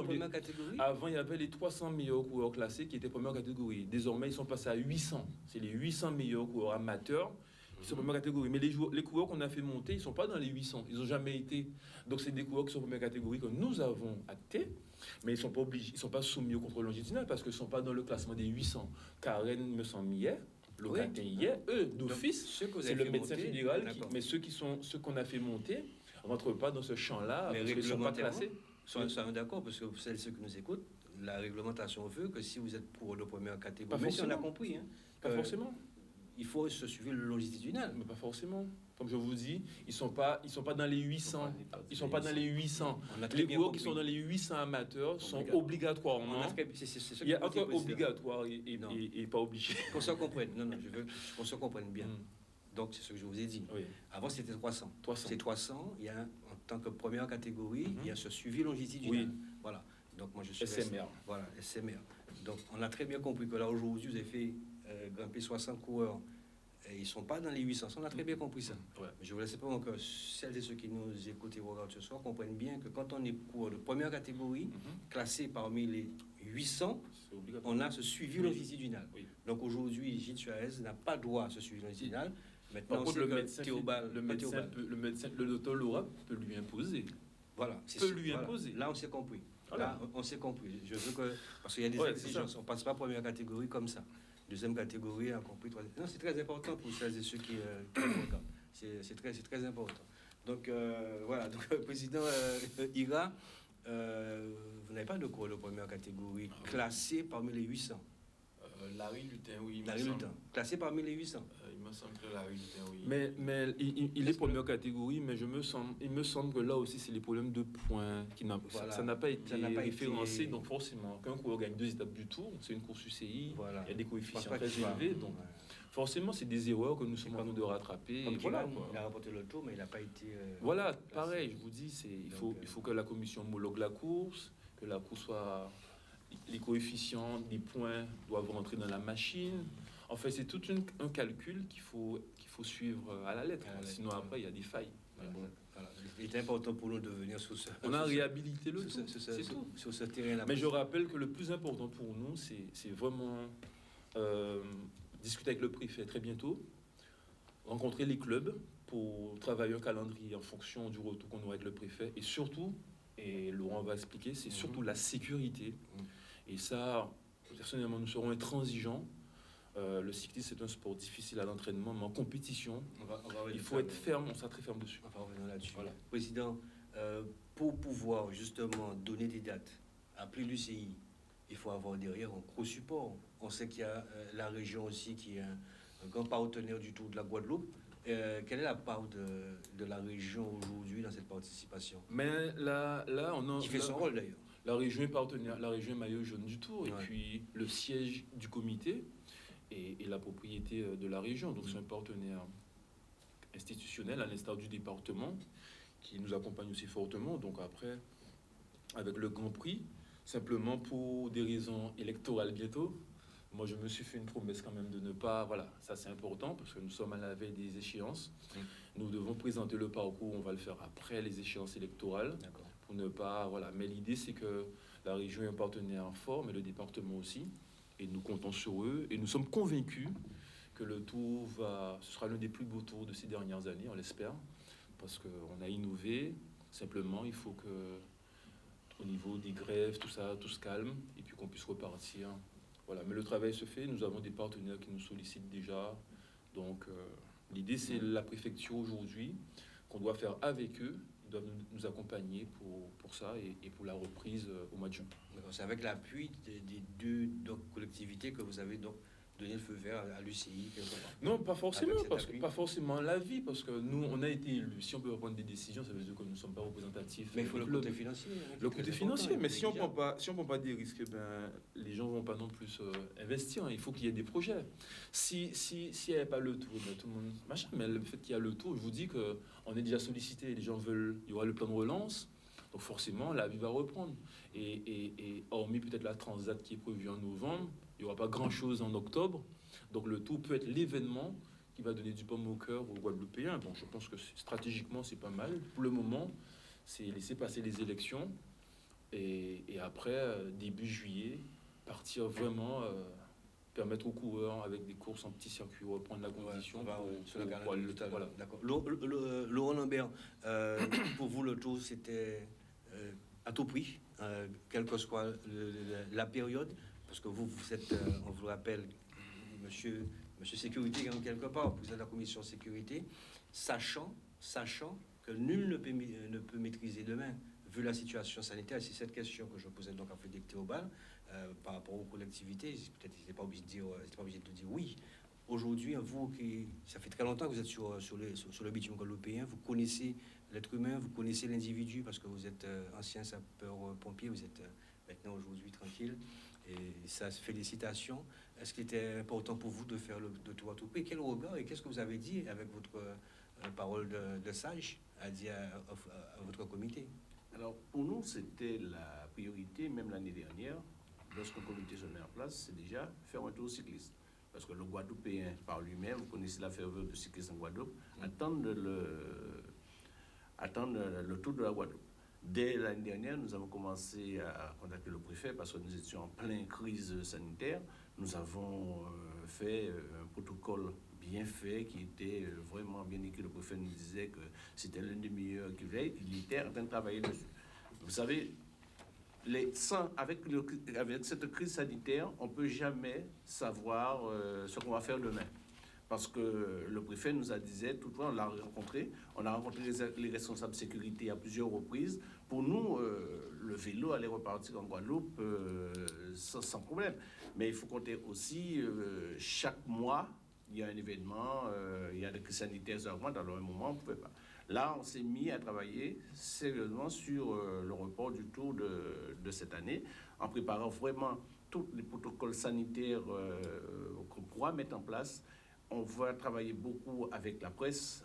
Avant, il y avait les 300 meilleurs coureurs classés qui étaient première catégorie. Désormais, ils sont passés à 800. C'est les 800 meilleurs coureurs amateurs qui sont première catégorie. Mais les coureurs qu'on a fait monter, ils ne sont pas dans les 800. Ils n'ont jamais été. Donc, c'est des coureurs qui sont première catégorie que nous avons actés. Mais ils ne sont pas obligés. Ils ne sont pas soumis au contrôle longitudinal parce qu'ils ne sont pas dans le classement des 800. Karen me semble hier. Locatin hier, eux, d'office, c'est le médecin fédéral, mais ceux qu'on a fait monter ne rentrent pas dans ce champ-là, parce qu'ils ne sont pas classés. Nous sommes d'accord, parce que celles ceux qui nous écoutent, la réglementation veut que si vous êtes pour la première catégorie, mais si on a compris, pas forcément. Il faut se suivre le longitudinal. Mais pas forcément. Comme je vous dis, ils sont pas dans les 800. Ils sont pas dans les 800. Les coureurs qui sont dans les 800 amateurs sont obligatoirement. Il y a entre obligatoire et pas obligé. Qu'on se comprenne. Non, je veux qu'on se comprenne bien. Donc, c'est ce que je vous ai dit. Oui. Avant, c'était 300. C'est 300. Il y a, en tant que première catégorie, il y a ce suivi longitudinal. Oui. Voilà. Donc, moi, je suis SMR. Voilà, SMR. Donc, on a très bien compris que là, aujourd'hui, vous avez fait grimper 60 coureurs. Et ils ne sont pas dans les 800. On a très bien compris ça. Ouais. Mais je voulais simplement que celles et ceux qui nous écoutent et regardent ce soir comprennent bien que quand on est coureur de première catégorie, classé parmi les 800, on a ce suivi longitudinal. Oui. Donc aujourd'hui, Gilles Suarez n'a pas droit à ce suivi longitudinal. Maintenant, par contre, le médecin, le docteur Laura peut lui imposer. Voilà. Imposer. Là, on s'est compris. Voilà. Là, on s'est compris. Je veux que... Parce qu'il y a des exigences. On ne passe pas première catégorie comme ça. Deuxième catégorie, a compris, troisième. Non, c'est très important pour celles et ceux qui regardent. C'est très important. Donc, voilà. Donc, président Ira, vous n'avez pas de cours de première catégorie classé parmi les 800. Larry Lutin, oui. Larry Lutin, classé parmi les 800. Il me semble que Larry Lutin, oui. Mais il est première catégorie, mais il me semble que là aussi, c'est les problèmes de points. Ça n'a pas été référencé, donc forcément, quand un coureur gagne 2 étapes du tour, c'est une course UCI, il y a des coefficients très élevés, donc forcément, c'est des erreurs que nous sommes en train de rattraper. Il a remporté le tour, mais il n'a pas été... voilà, pareil, je vous dis, il faut que la commission homologue la course, que la course soit... Les coefficients des points doivent rentrer dans la machine. En fait, c'est tout un calcul qu'il faut suivre à la lettre. Sinon, après, il y a des failles. Voilà. Bon. Voilà. Il est important pour nous de venir sur ce... On a réhabilité le tout. Sur ce terrain-là. Mais je rappelle que le plus important pour nous, c'est vraiment discuter avec le préfet très bientôt, rencontrer les clubs pour travailler un calendrier en fonction du retour qu'on aura avec le préfet. Et surtout, et Laurent va expliquer, c'est surtout la sécurité. Et ça, personnellement, nous serons intransigeants. Le cyclisme, c'est un sport difficile à l'entraînement, mais en compétition, il faut être ferme, on sera très ferme dessus. On va revenir là-dessus. Voilà. Président, pour pouvoir justement donner des dates, appeler l'UCI, il faut avoir derrière un gros support. On sait qu'il y a la région aussi qui est un grand partenaire du Tour de la Guadeloupe. Quelle est la part de la région aujourd'hui dans cette participation? Mais là on a... Qui fait son rôle d'ailleurs. La région est partenaire, la région est maillot jaune du Tour, et puis le siège du comité et la propriété de la région. Donc c'est un partenaire institutionnel, à l'instar du département, qui nous accompagne aussi fortement. Donc après, avec le Grand Prix, simplement pour des raisons électorales bientôt, moi je me suis fait une promesse quand même de ne pas... Voilà, ça c'est important, parce que nous sommes à la veille des échéances. Nous devons présenter le parcours, on va le faire après les échéances électorales. D'accord. Pour ne pas... Voilà. Mais l'idée, c'est que la région est un partenaire fort, mais le département aussi. Et nous comptons sur eux. Et nous sommes convaincus que le Tour ce sera l'un des plus beaux tours de ces dernières années, on l'espère. Parce qu'on a innové. Simplement, il faut que, au niveau des grèves, tout ça, tout se calme. Et puis qu'on puisse repartir. Voilà. Mais le travail se fait. Nous avons des partenaires qui nous sollicitent déjà. Donc, l'idée, c'est la préfecture aujourd'hui, qu'on doit faire avec eux doivent nous accompagner pour ça et pour la reprise au mois de juin. D'accord. C'est avec l'appui des deux collectivités que vous avez donc donner le feu vert à l'UCI quelque part. Non, pas forcément, pas forcément l'avis, parce que nous, on a été élus. Si on peut prendre des décisions, ça veut dire que nous ne sommes pas représentatifs. Mais il faut le côté financier. Le côté financier, mais si on prend pas des risques, ben, les gens ne vont pas non plus investir. Il faut qu'il y ait des projets. Si il n'y avait pas le tour, ben, tout le monde machin, mais le fait qu'il y a le tour, je vous dis qu'on est déjà sollicité, les gens veulent, il y aura le plan de relance. Donc forcément, la vie va reprendre. Et hormis peut-être la transat qui est prévue en novembre, il n'y aura pas grand-chose en octobre. Donc le tout peut être l'événement qui va donner du pomme au cœur aux Guadeloupéens. Bon, je pense que stratégiquement, c'est pas mal. Pour le moment, c'est laisser passer les élections. Et après, début juillet, partir vraiment... permettre aux coureurs avec des courses en petit circuit reprendre la compétition. Voilà, d'accord. Laurent Lambert, pour vous le tour c'était à tout prix, quelle que soit la période, parce que vous êtes, on vous le rappelle, monsieur sécurité quelque part, vous êtes la commission sécurité, sachant que nul ne peut maîtriser demain, vu la situation sanitaire. C'est cette question que je posais donc à Frédéric Théobald par rapport aux collectivités. Peut-être qu'ils n'étaient pas obligés de dire oui. Aujourd'hui, vous ça fait très longtemps que vous êtes sur le bitume guadeloupéen, vous connaissez l'être humain, vous connaissez l'individu parce que vous êtes ancien sapeur-pompier, vous êtes maintenant aujourd'hui tranquille. Et ça, félicitations. Est-ce qu'il était important pour vous de faire de tout à tout prix? Quel regard et qu'est-ce que vous avez dit avec votre parole de sage à dire à votre comité? Alors, pour nous, c'était la priorité, même l'année dernière, lorsqu'un comité se met en place, c'est déjà faire un tour cycliste. Parce que le Guadeloupéen, par lui-même, vous connaissez la ferveur de cyclisme en Guadeloupe, attendre le tour de la Guadeloupe. Dès l'année dernière, nous avons commencé à contacter le préfet parce que nous étions en pleine crise sanitaire. Nous avons fait un protocole bien fait, qui était vraiment bien écrit. Le préfet nous disait que c'était l'un des meilleurs qu'il avait. Il était en train de travailler dessus. Vous savez, avec cette crise sanitaire, on ne peut jamais savoir ce qu'on va faire demain. Parce que le préfet nous a dit, toutefois, on a rencontré les responsables de sécurité à plusieurs reprises. Pour nous, le vélo allait repartir en Guadeloupe sans problème. Mais il faut compter aussi, chaque mois, il y a un événement, il y a des crises sanitaires qui augmentent, alors à un moment, on ne pouvait pas. Là, on s'est mis à travailler sérieusement sur le report du tour de cette année, en préparant vraiment tous les protocoles sanitaires qu'on pourra mettre en place. On va travailler beaucoup avec la presse,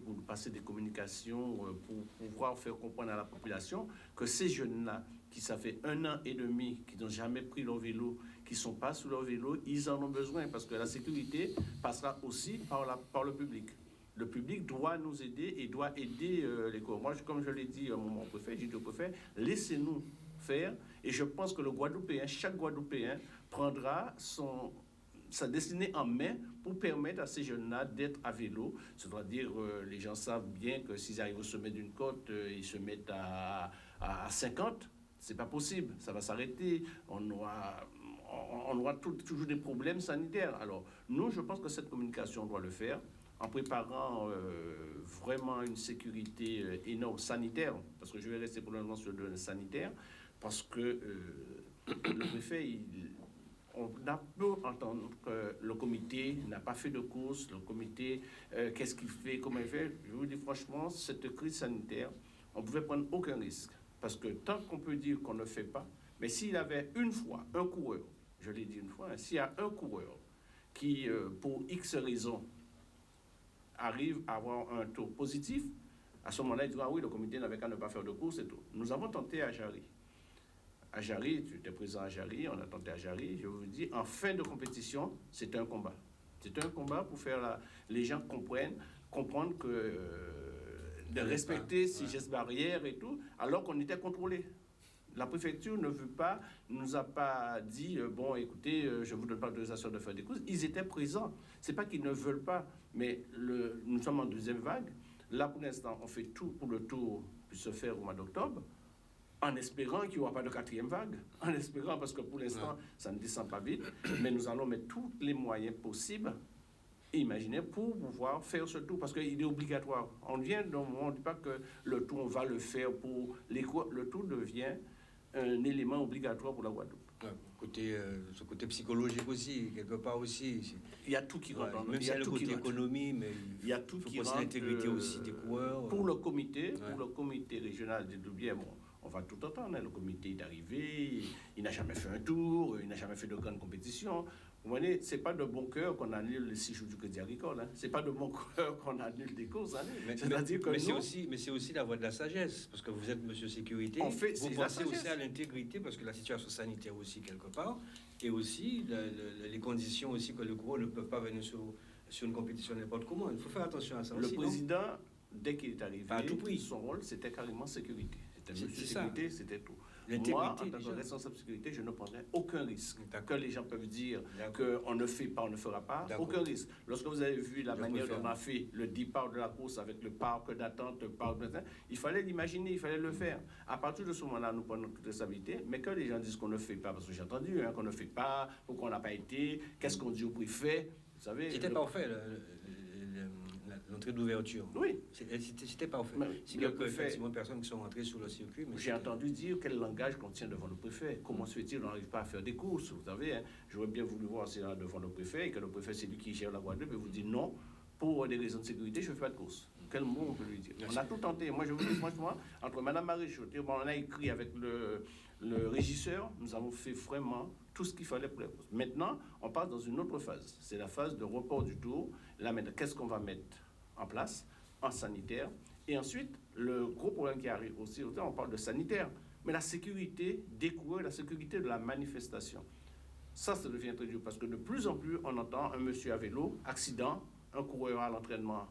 pour passer des communications, pour pouvoir faire comprendre à la population que ces jeunes-là, qui ça fait 1 an et demi, qui n'ont jamais pris leur vélo, qui ne sont pas sur leur vélo, ils en ont besoin parce que la sécurité passera aussi par le public. Le public doit nous aider et doit aider les corps. Moi, comme je l'ai dit à mon préfet, j'ai dit au préfet, laissez-nous faire. Et je pense que chaque Guadeloupéen prendra sa destinée en main pour permettre à ces jeunes-là d'être à vélo. C'est-à-dire, les gens savent bien que s'ils arrivent au sommet d'une côte, ils se mettent à 50. C'est pas possible, ça va s'arrêter. On aura toujours des problèmes sanitaires. Alors, nous, je pense que cette communication, on doit le faire en préparant vraiment une sécurité énorme sanitaire, parce que je vais rester pour le moment sur le domaine sanitaire, parce que le préfet, on a peu entendu que le comité n'a pas fait de course, le comité, qu'est-ce qu'il fait, comment il fait. Je vous dis franchement, cette crise sanitaire, on ne pouvait prendre aucun risque, parce que tant qu'on peut dire qu'on ne fait pas, mais s'il y avait une fois un coureur, je l'ai dit une fois, s'il y a un coureur qui, pour X raisons, arrive à avoir un taux positif, à ce moment-là, il dit, ah oui, le comité n'avait qu'à ne pas faire de course et tout. Nous avons tenté à Jarry. À Jarry, tu étais présent à Jarry, on a tenté à Jarry, je vous dis, en fin de compétition, c'était un combat. C'était un combat pour faire les gens comprendre que de respecter ces gestes barrières et tout, alors qu'on était contrôlé. La préfecture nous a pas dit, bon, écoutez, je ne vous donne pas l'autorisation de faire des courses. Ils étaient présents. Ce n'est pas qu'ils ne veulent pas, mais nous sommes en deuxième vague. Là, pour l'instant, on fait tout pour le tour puisse se faire au mois d'octobre, en espérant qu'il n'y aura pas de 4e vague. En espérant, parce que pour l'instant, ça ne descend pas vite. Mais nous allons mettre tous les moyens possibles Imaginez, pour pouvoir faire ce tour, parce qu'il est obligatoire. On ne dit pas que le tour, on va le faire pour les cours. Le tour devient un élément obligatoire pour la Guadeloupe. Ce côté psychologique aussi, quelque part aussi. Il y a tout qui rentre. Même s'il y a le côté économie, mais il y a tout qui rentre. L'intégrité aussi des coureurs. Pour le comité régional des Doubières, bon, on va tout entendre. Hein. Le comité est arrivé, il n'a jamais fait un tour, il n'a jamais fait de grande compétition. Vous voyez, ce n'est pas de bon cœur qu'on annule les 6 jours du Crédit Agricole. Hein. Ce n'est pas de bon cœur qu'on annule des courses. Hein. C'est aussi la voie de la sagesse, parce que vous êtes monsieur sécurité. Vous pensez aussi à l'intégrité, parce que la situation sanitaire aussi, quelque part, et aussi les conditions aussi que le coureur ne peut pas venir sur une compétition n'importe comment. Il faut faire attention à ça aussi. Le président, dès qu'il est arrivé, à tout prix. Son rôle, c'était carrément sécurité. C'était monsieur ça. Sécurité, c'était tout. Moi, en tant que responsable de sécurité, je ne prendrai aucun risque. Que les gens peuvent dire qu'on ne fait pas, on ne fera pas, aucun risque. Lorsque vous avez vu la manière dont on a fait le départ de la course avec le parc d'attente, il fallait l'imaginer, il fallait le faire. À partir de ce moment-là, nous prenons toute responsabilité, mais que les gens disent qu'on ne fait pas, parce que j'ai entendu qu'on ne fait pas, pourquoi on n'a pas été, qu'est-ce qu'on dit au préfet, vous savez... C'était parfait, l'entrée d'ouverture. Oui. C'était parfait. Il y a effectivement personnes qui sont rentrées sur le circuit. J'ai entendu dire quel langage qu'on tient devant le préfet. Comment se fait-il qu'on n'arrive pas à faire des courses? Vous savez, j'aurais bien voulu voir ça devant le préfet, et que le préfet, c'est lui qui gère la Guadeloupe, et vous dit non, pour des raisons de sécurité, je ne fais pas de course. Quel mot on peut lui dire? On a tout tenté. Moi, je vous dis franchement, entre Mme Maréchaux, on a écrit avec le régisseur, nous avons fait vraiment tout ce qu'il fallait pour la course. Maintenant, on passe dans une autre phase. C'est la phase de report du tour. Là, maintenant, qu'est-ce qu'on va mettre en place en sanitaire? Et ensuite, le gros problème qui arrive aussi, on parle de sanitaire, mais la sécurité des coureurs, la sécurité de la manifestation. Ça devient très dur parce que de plus en plus, on entend un monsieur à vélo, accident, un coureur à l'entraînement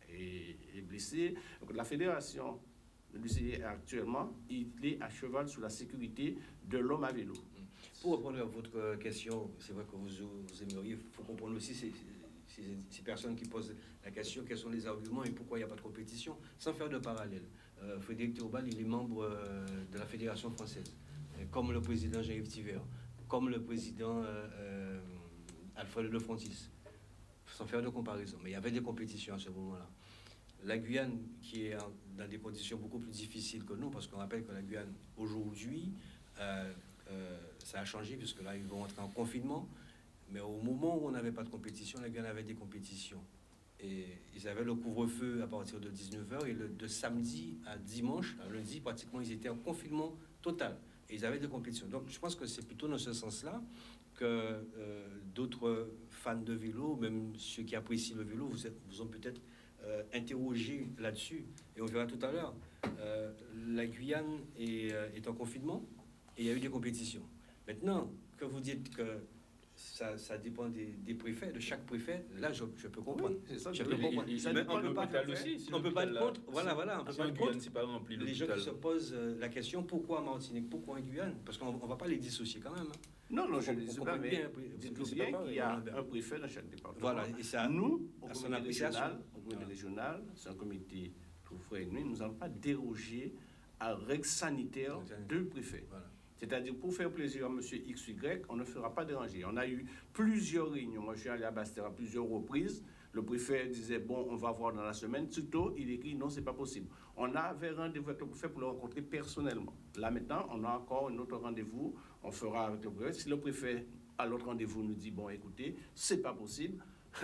est blessé. Donc, la fédération de l'UCI actuellement, il est à cheval sur la sécurité de l'homme à vélo. Pour répondre à votre question, c'est vrai que vous aimeriez, il faut comprendre aussi ces personnes qui posent la question, quels sont les arguments et pourquoi il n'y a pas de compétition, sans faire de parallèle. Frédéric Théobald, il est membre de la Fédération française, comme le président Jean-Yves Tivert, comme le président Alfred de Frontis, sans faire de comparaison. Mais il y avait des compétitions à ce moment-là. La Guyane, qui est dans des conditions beaucoup plus difficiles que nous, parce qu'on rappelle que la Guyane, aujourd'hui, ça a changé, puisque là, ils vont entrer en confinement. Mais au moment où on n'avait pas de compétition, la Guyane avait des compétitions. Et ils avaient le couvre-feu à partir de 19h, et de samedi à dimanche, à lundi, pratiquement, ils étaient en confinement total. Et ils avaient des compétitions. Donc, je pense que c'est plutôt dans ce sens-là que d'autres fans de vélo, même ceux qui apprécient le vélo, vous ont peut-être interrogé là-dessus. Et on verra tout à l'heure. La Guyane est en confinement et il y a eu des compétitions. Maintenant, que vous dites que ça dépend des préfets, de chaque préfet, là je peux comprendre. Oui, c'est ça, je peux comprendre. On ne peut pas être contre. Voilà, on peut pas être contre les gens qui se posent la question pourquoi en Martinique, pourquoi en Guyane, parce qu'on ne va pas les dissocier quand même. Non, je ne dis pas, mais dites-vous bien qu'il y a un préfet dans chaque département. Voilà, et ça, nous, au comité régional, c'est un comité tout frais et nous n'allons pas déroger à la règle sanitaire du préfet. Voilà. C'est-à-dire, pour faire plaisir à M. XY, on ne fera pas déranger. On a eu plusieurs réunions. Moi, je suis allé à Bastère à plusieurs reprises. Le préfet disait, bon, on va voir dans la semaine. Surtout, il écrit, non, c'est pas possible. On avait rendez-vous avec le préfet pour le rencontrer personnellement. Là, maintenant, on a encore un autre rendez-vous. On fera avec le préfet. Si le préfet, à l'autre rendez-vous, nous dit, bon, écoutez, c'est pas possible.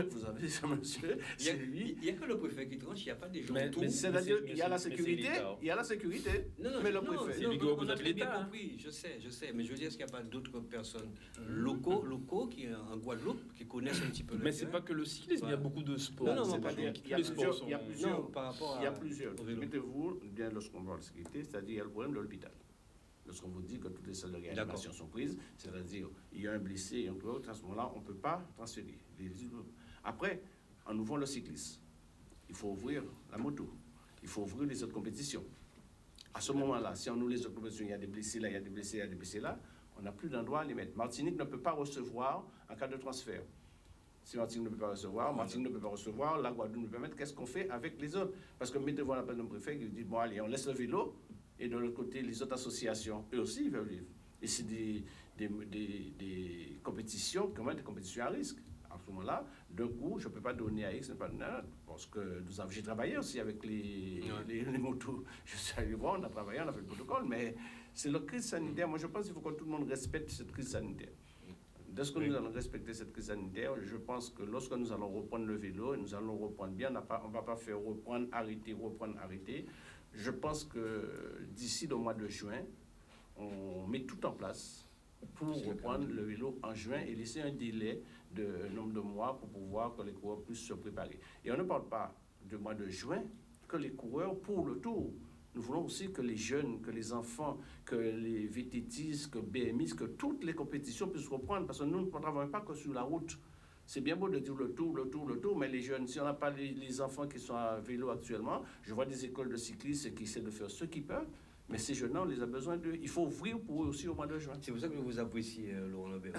Vous avez ça, monsieur. Il n'y a que le préfet qui tranche, il n'y a pas des gens. C'est-à-dire qu'il y a la sécurité, il y a la sécurité, mais le préfet. C'est lui qui représente l'État. Oui, je sais, mais je veux dire, est-ce qu'il n'y a pas d'autres personnes locaux qui, en Guadeloupe, qui connaissent un petit peu le Mais c'est pas que le cyclisme, il y a beaucoup de sports. Non, il y a plusieurs. Mettez-vous bien lorsqu'on parle de sécurité, c'est-à-dire il y a le problème de l'hôpital. Lorsqu'on vous dit que toutes les salles de réanimation sont prises, c'est-à-dire il y a un blessé et un autre, à ce moment-là, on ne peut pas transférer. Après, en ouvrant le cyclisme, il faut ouvrir la moto, il faut ouvrir les autres compétitions. À ce moment-là, si on ouvre les autres compétitions, il y a des blessés là, il y a des blessés là, il y a des blessés là, on n'a plus d'endroit à les mettre. Martinique ne peut pas recevoir en cas de transfert. Si Martinique ne peut pas recevoir, Martinique ne peut pas recevoir, la Guadeloupe ne peut pas mettre, qu'est-ce qu'on fait avec les autres? Parce que mettez-vous à la place d'un préfet qui dit, bon allez, on laisse le vélo, et de l'autre côté, les autres associations, eux aussi, ils veulent vivre. Et c'est des compétitions, comment des compétitions à risque. à ce moment-là, d'un coup, je ne peux pas donner à X, je ne peux pas donner à l'autre. Parce que j'ai travaillé aussi avec les motos. Je suis allé voir, on a travaillé, on a fait le protocole, mais c'est la crise sanitaire. Moi, je pense qu'il faut que tout le monde respecte cette crise sanitaire. Dès que nous allons respecter cette crise sanitaire, je pense que lorsque nous allons reprendre le vélo, nous allons reprendre bien, on ne va pas faire reprendre, arrêter. Je pense que d'ici le mois de juin, on met tout en place pour reprendre le vélo en juin et laisser un délai de nombre de mois pour pouvoir que les coureurs puissent se préparer. Et on ne parle pas du mois de juin, que les coureurs pour le Tour. Nous voulons aussi que les jeunes, que les enfants, que les VTTistes, que BMX, que toutes les compétitions puissent reprendre, parce que nous ne travaillons pas que sur la route. C'est bien beau de dire le tour, mais les jeunes, si on n'a pas les enfants qui sont à vélo actuellement, je vois des écoles de cyclistes qui essaient de faire ce qu'ils peuvent, mais ces jeunes-là, on les a besoin d'eux. Il faut ouvrir pour eux aussi au mois de juin. C'est pour ça que je vous apprécie, Laurent Lambert.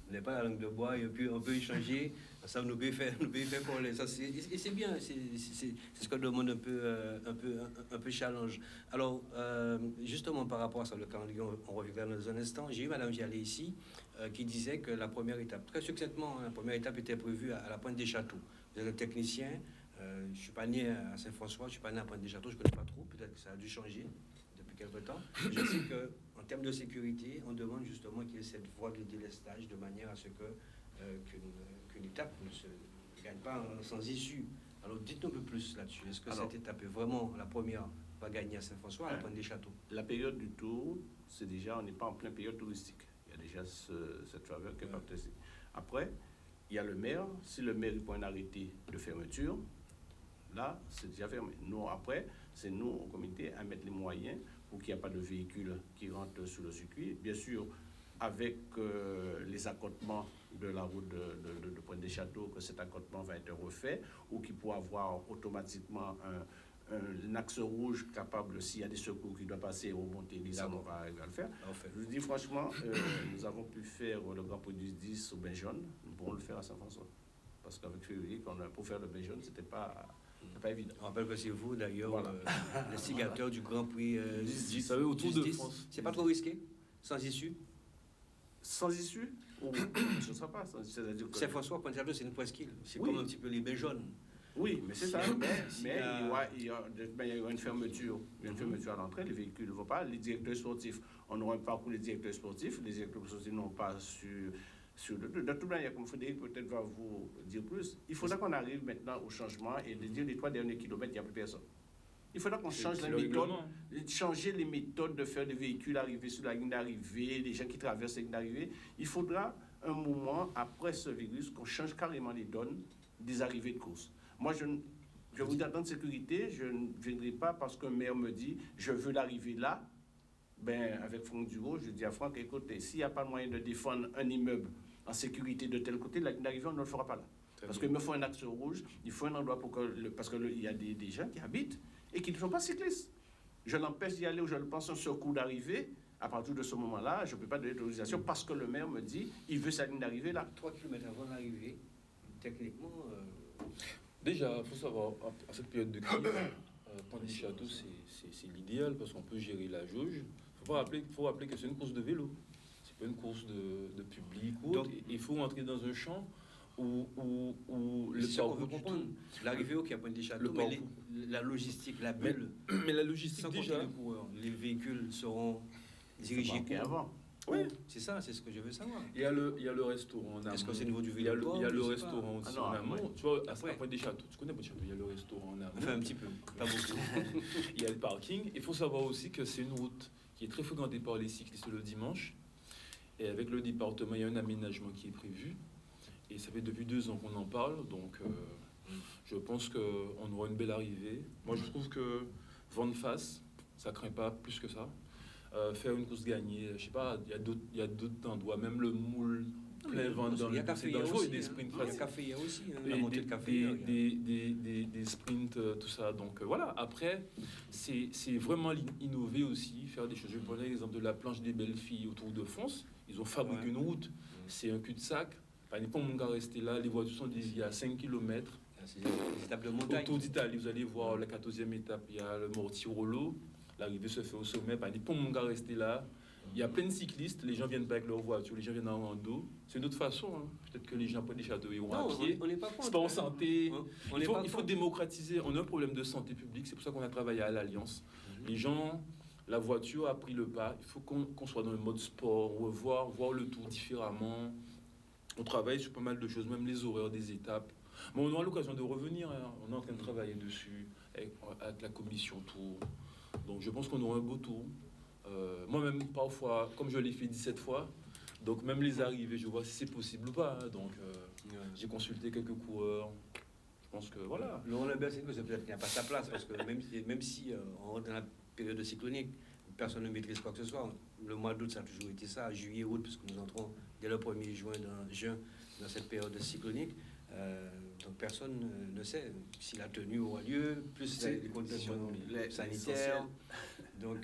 On n'est pas la langue de bois, et puis on peut échanger, ça nous peut faire pour les... Ça, et c'est bien, c'est ce que demande un peu challenge. Alors, justement, par rapport à ça, le calendrier, on reviendra dans un instant. J'ai eu Madame Vialet ici, qui disait que la première étape, très succinctement, la première étape était prévue à la Pointe des Châteaux. Vous êtes un technicien, je ne suis pas né à Saint-François, je ne suis pas né à Pointe des Châteaux, je ne connais pas trop, peut-être que ça a dû changer depuis quelque temps. Je sais qu'en termes de sécurité, on demande justement qu'il y ait cette voie de délestage de manière à ce qu'une étape ne se gagne pas sans issue. Alors dites-nous un peu plus là-dessus. Est-ce que cette étape est vraiment la première va gagner à Saint-François, à la Pointe des Châteaux? La période du Tour, c'est déjà, on n'est pas en pleine période touristique. Il y a déjà cette faveur qui est partagée. Après, il y a le maire. Si le maire prend un arrêté de fermeture, là, c'est déjà fermé. Nous, après, c'est nous, au comité, à mettre les moyens pour qu'il n'y ait pas de véhicules qui rentrent sur le circuit. Bien sûr, avec les accotements de la route de Pointe des Châteaux, que cet accotement va être refait, ou qu'il pourra avoir automatiquement un axe rouge capable, s'il y a des secours qui doivent passer et remonter, on va arriver à le faire. Je vous dis franchement, nous avons pu faire le Grand Prix du 10 au bain jaune, nous pourrons le faire à Saint-François. Parce qu'avec février, pour faire le bain jaune, c'était pas évident. On rappelle que c'est vous, d'ailleurs, l'instigateur du Grand Prix vous savez, autour de France. C'est pas trop risqué, sans issue? Sans issue? Je ne sais pas. Saint-François, Pointe des Châteaux, c'est une presqu'île. C'est comme un petit peu les baies jaunes. Oui, mais c'est ça. Mais il y aura une fermeture. Il y a une fermeture à l'entrée, les véhicules ne vont pas. Les directeurs sportifs, on aura un parcours des directeurs sportifs. Les directeurs sportifs n'ont pas de toute manière, comme Frédéric peut-être va vous dire plus, il faudra qu'on arrive maintenant au changement et de dire les 3 derniers kilomètres, il n'y a plus personne. Il faudra qu'on change la méthode, changer les méthodes de faire des véhicules arriver sur la ligne d'arrivée, les gens qui traversent la ligne d'arrivée. Il faudra un moment, après ce virus, qu'on change carrément les donnes des arrivées de course. Moi, je vous dis en tant que sécurité, je ne viendrai pas parce qu'un maire me dit « je veux l'arrivée là ». Ben, avec Franck Duro, je dis à Franck, écoutez, s'il n'y a pas moyen de défendre un immeuble en sécurité de tel côté, la ligne d'arrivée, on ne le fera pas là. Parce qu'il me faut un axe rouge, il faut un endroit pour que... parce qu'il y a des gens qui habitent et qui ne sont pas cyclistes. Je l'empêche d'y aller ou je le pense un secours d'arrivée. À partir de ce moment-là, je ne peux pas donner d'autorisation parce que le maire me dit il veut sa ligne d'arrivée là. 3 km avant l'arrivée, techniquement... Déjà, il faut savoir, à cette période de crise, Pointe des Châteaux, c'est l'idéal parce qu'on peut gérer la jauge. Il faut rappeler que c'est une course de vélo. C'est pas une course de public ou autre. Il faut entrer dans un champ où le parcours du Tour... L'arrivée au Pointe des Châteaux, mais la logistique, la bulle... Mais la logistique, déjà... Les véhicules seront dirigés avant. Oui, c'est ça, c'est ce que je veux savoir. Il y a le restaurant en amont. Est-ce que c'est au niveau du vélo? Il y a le restaurant aussi en amont. Tu vois, à Pointe des Châteaux, tu connais Pointe des Châteaux, il y a le restaurant en amont. Enfin, un petit peu, pas beaucoup. Il y a le parking. Il faut savoir aussi que c'est une route qui est très fréquentée par les cyclistes le dimanche. Et avec le département, il y a un aménagement qui est prévu. Et ça fait depuis 2 ans qu'on en parle. Donc, je pense qu'on aura une belle arrivée. Moi, je trouve que vent de face, ça ne craint pas plus que ça. Faire une course gagnée, je sais pas, il y a d'autres endroits, même le moule plein vent dans le café, et des sprints faciles. Il y a café, il y a aussi la montée de café. Des sprints, tout ça. Donc voilà, après, c'est vraiment innover aussi, faire des choses. Je prenais l'exemple de la planche des belles filles au Tour de France. Ils ont fabriqué une route, c'est un cul-de-sac. Pas mon gars rester là, les voitures sont dédiées à 5 km. C'est des étapes de montagne. Au Tour d'Italie, vous allez voir la 14e étape, il y a le Mortirolo. L'arrivée se fait au sommet. Pas pour mon gars rester là. Il y a plein de cyclistes, les gens viennent pas avec leur voiture, les gens viennent en rando. C'est une autre façon. Hein. Peut-être que les gens prennent des châteaux et vont à pied. On n'est pas contre. C'est pas en santé. Il faut contre. démocratiser. On a un problème de santé publique. C'est pour ça qu'on a travaillé à l'Alliance. Les gens, la voiture a pris le pas. Il faut qu'on soit dans le mode sport, voir le tout différemment. On travaille sur pas mal de choses, même les horaires des étapes. Mais on aura l'occasion de revenir. Hein. On est en train de travailler dessus avec la commission Tour. Donc je pense qu'on aura un beau tour. Moi-même, parfois, comme je l'ai fait 17 fois, donc même les arrivées, je vois si c'est possible ou pas. Hein. Donc j'ai consulté quelques coureurs. Je pense que voilà. Laurent Lambert, c'est peut-être qu'il n'y a pas sa place, parce que même si on rentre dans la période cyclonique, personne ne maîtrise quoi que ce soit. Le mois d'août, ça a toujours été ça, juillet, août, puisque nous entrons dès le 1er juin dans cette période cyclonique. Donc personne ne sait si la tenue aura lieu, plus les conditions sanitaires. Donc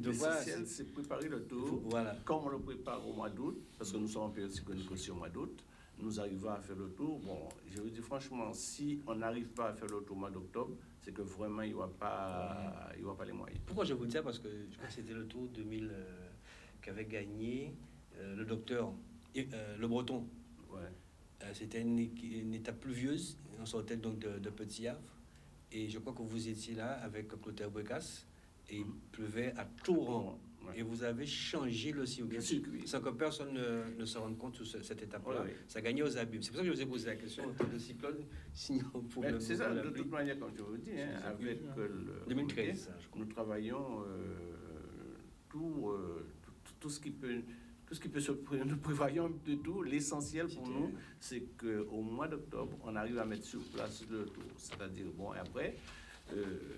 l'essentiel, c'est préparer le tour. Voilà. Comme on le prépare au mois d'août, parce que nous sommes en période cyclonique aussi au mois d'août, nous arrivons à faire le tour. Bon, je vous dis franchement, si on n'arrive pas à faire le tour au mois d'octobre, c'est que vraiment, il n'y aura pas les moyens. Pourquoi je vous dis ça? Parce que je crois que c'était le tour 2000 qu'avait gagné le docteur Le Breton. Ouais. C'était une étape pluvieuse. On sortait donc de Petit Havre. Et je crois que vous étiez là avec Clotaire Brecasse. Et il pleuvait à torrent. Ouais. Et vous avez changé le circuit sans que personne ne se rende compte de cette étape-là. Ouais. Ça gagnait aux abîmes. C'est pour ça que je vous ai posé la question de cyclone. Sinon, pour c'est ça, de toute manière, comme je vous dis, hein, avec le 2013, nous travaillons tout ce qui peut nous prévoyons de tout. L'essentiel pour nous, c'est qu'au mois d'octobre, on arrive à mettre sur place le tour. C'est-à-dire, bon, et après,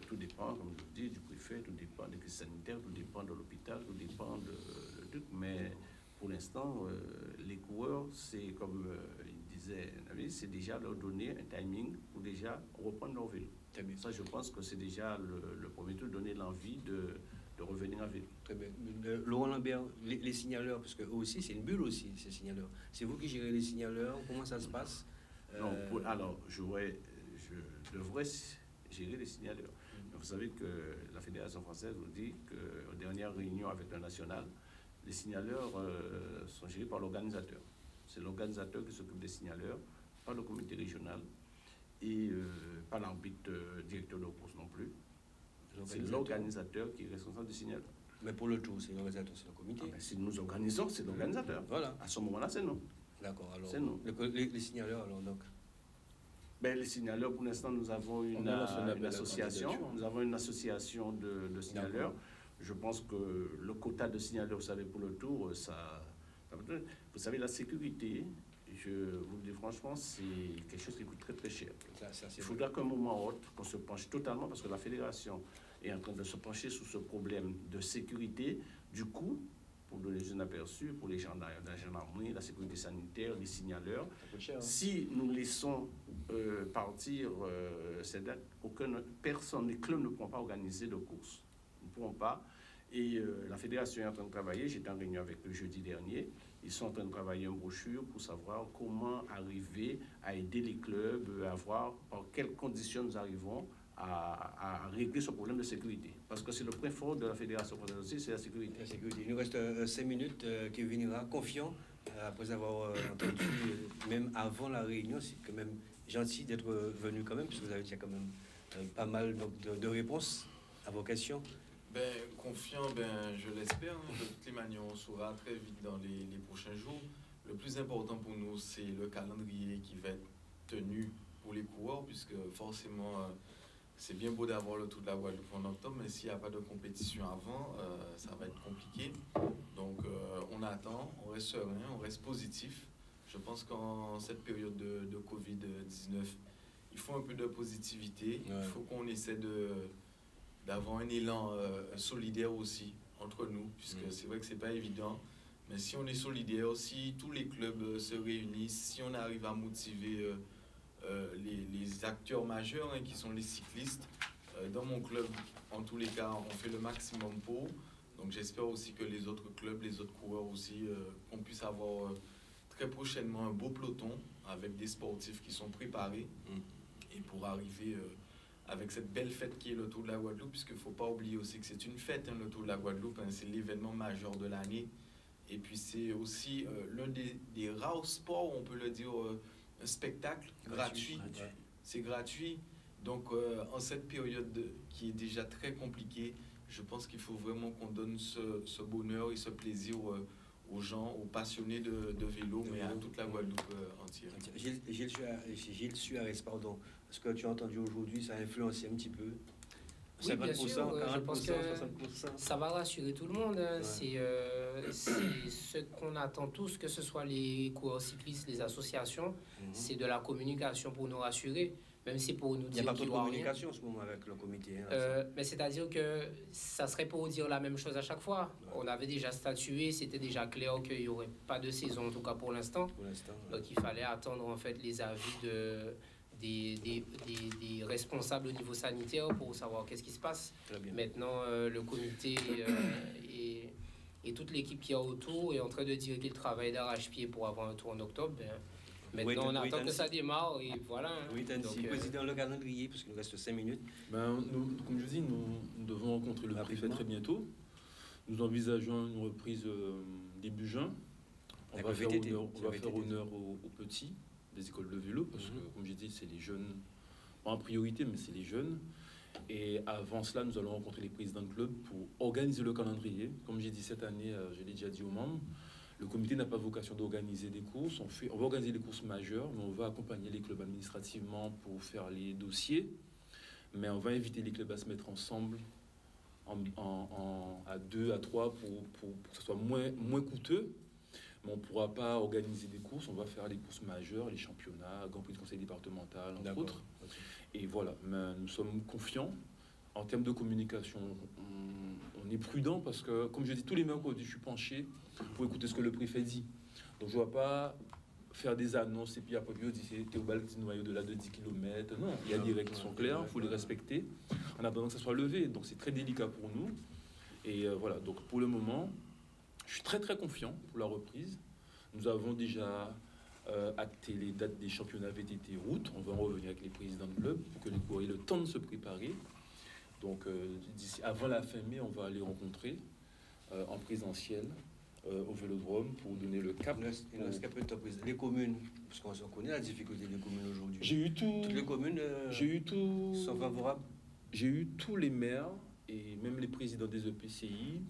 tout dépend, comme je vous dis, du préfet, tout dépend des crises sanitaires, tout dépend de l'hôpital, tout dépend de truc. Mais pour l'instant, les coureurs, c'est comme il disait, c'est déjà leur donner un timing pour déjà reprendre leur vélo. Ça, je pense que c'est déjà le premier tour, donner l'envie de revenir à vélo. Très bien. Laurent Lambert, les signaleurs, parce que eux aussi, c'est une bulle aussi, ces signaleurs. C'est vous qui gérez les signaleurs, comment ça se passe? Alors, je devrais gérer les signaleurs. Mais vous savez que la Fédération française vous dit qu'aux dernières réunions avec le national, les signaleurs sont gérés par l'organisateur. C'est l'organisateur qui s'occupe des signaleurs, pas le comité régional et pas l'arbitre directeur de course non plus. C'est l'organisateur qui est responsable des signaleurs. Mais pour le tour, c'est l'organisateur, c'est le comité. Si nous organisons, c'est l'organisateur. Voilà. À ce moment-là, c'est nous. D'accord. Alors, c'est nous. Les signaleurs, alors donc. Les signaleurs, pour l'instant, nous avons une association. Nous avons une association de signaleurs. Je pense que le quota de signaleurs, vous savez, pour le tour, vous savez, la sécurité, je vous le dis franchement, c'est quelque chose qui coûte très très cher. Il faudra qu'à un moment ou autre, qu'on se penche totalement, parce que la fédération est en train de se pencher sur ce problème de sécurité. Du coup, pour donner un aperçu, pour les gens de la gendarmerie, la sécurité sanitaire, les signaleurs, si nous laissons partir cette date, personne, les clubs ne pourront pas organiser de course. Ils ne pourront pas. Et la fédération est en train de travailler, j'étais en réunion avec eux jeudi dernier, ils sont en train de travailler une brochure pour savoir comment arriver à aider les clubs, à voir par quelles conditions nous arrivons à régler ce problème de sécurité. Parce que c'est le point fort de la fédération française aussi, c'est la sécurité. La sécurité. Il nous reste 5 minutes. Kevin ira confiant, après avoir entendu, même avant la réunion, c'est quand même gentil d'être venu quand même, puisque vous avez déjà quand même pas mal de réponses à vos questions. Confiant, je l'espère. Hein. De toutes les manières, on saura très vite dans les prochains jours. Le plus important pour nous, c'est le calendrier qui va être tenu pour les coureurs, puisque forcément, c'est bien beau d'avoir le Tour de la Guadeloupe en octobre, mais s'il n'y a pas de compétition avant, ça va être compliqué. Donc, on attend, on reste serein, on reste positif. Je pense qu'en cette période de Covid-19, il faut un peu de positivité. Ouais. Il faut qu'on essaie d'avoir un élan solidaire aussi entre nous, puisque c'est vrai que c'est pas évident. Mais si on est solidaire, si tous les clubs se réunissent, si on arrive à motiver les acteurs majeurs, qui sont les cyclistes, dans mon club, en tous les cas, on fait le maximum pour. Donc j'espère aussi que les autres clubs, les autres coureurs aussi, qu'on puisse avoir très prochainement un beau peloton avec des sportifs qui sont préparés et pour arriver avec cette belle fête qui est le Tour de la Guadeloupe, puisqu'il ne faut pas oublier aussi que c'est une fête, hein, le Tour de la Guadeloupe, hein, c'est l'événement majeur de l'année. Et puis c'est aussi l'un des rares sports, on peut le dire, un spectacle gratuit. C'est gratuit. Donc en cette période qui est déjà très compliquée, je pense qu'il faut vraiment qu'on donne ce bonheur et ce plaisir aux gens, aux passionnés de vélo, mais à toute la Guadeloupe entière. Gilles Suarez, pardon, ce que tu as entendu aujourd'hui, ça a influencé un petit peu. 50%, oui, bien sûr, 40%, je pense que 60%. ça va rassurer tout le monde. Hein. Ouais. C'est ce qu'on attend tous, que ce soit les coureurs cyclistes, les associations, c'est de la communication pour nous rassurer, même si pour nous dire. Il n'y a pas trop de communication en ce moment avec le comité. Mais c'est-à-dire que ça serait pour dire la même chose à chaque fois. Ouais. On avait déjà statué, c'était déjà clair qu'il n'y aurait pas de saison, en tout cas pour l'instant. Donc il fallait attendre en fait les avis des responsables au niveau sanitaire pour savoir qu'est-ce qui se passe. Maintenant, le comité et toute l'équipe qui est autour est en train de dire qu'il travaille d'arrache-pied pour avoir un tour en octobre. Maintenant, on attend que ça démarre et voilà. Oui, président, le calendrier, parce qu'il nous reste 5 minutes. Comme je dis, nous devons rencontrer le préfet très bientôt. Nous envisageons une reprise début juin. On va faire honneur aux petits des écoles de vélo, parce que, comme j'ai dit, c'est les jeunes, pas en priorité, mais c'est les jeunes. Et avant cela, nous allons rencontrer les présidents de club pour organiser le calendrier. Comme j'ai dit cette année, je l'ai déjà dit aux membres, le comité n'a pas vocation d'organiser des courses. On va organiser des courses majeures, mais on va accompagner les clubs administrativement pour faire les dossiers. Mais on va inviter les clubs à se mettre ensemble à 2, à 3 pour que ce soit moins coûteux. Mais on ne pourra pas organiser des courses, on va faire les courses majeures, les championnats, Grand Prix de conseil départemental, entre autres. Okay. Et voilà, mais nous sommes confiants. En termes de communication, on est prudent parce que, comme je dis, tous les mercredis, je suis penché pour écouter ce que le préfet dit. Donc je ne vais pas faire des annonces et puis après, je dis c'est Théobald qui noyau au-delà de 10 km. Non, il y a des règles qui sont claires, il faut les respecter en attendant que ça soit levé. Donc c'est très délicat pour nous. Et voilà, donc pour le moment, je suis très très confiant pour la reprise. Nous avons déjà acté les dates des championnats VTT route. On va en revenir avec les présidents de club pour que les coureurs aient le temps de se préparer. Donc d'ici avant la fin mai, on va les rencontrer en présentiel au Vélodrome pour donner le cap. Les communes, parce qu'on connaît la difficulté des communes aujourd'hui. Toutes les communes sont favorables. J'ai eu tous les maires et même les présidents des EPCI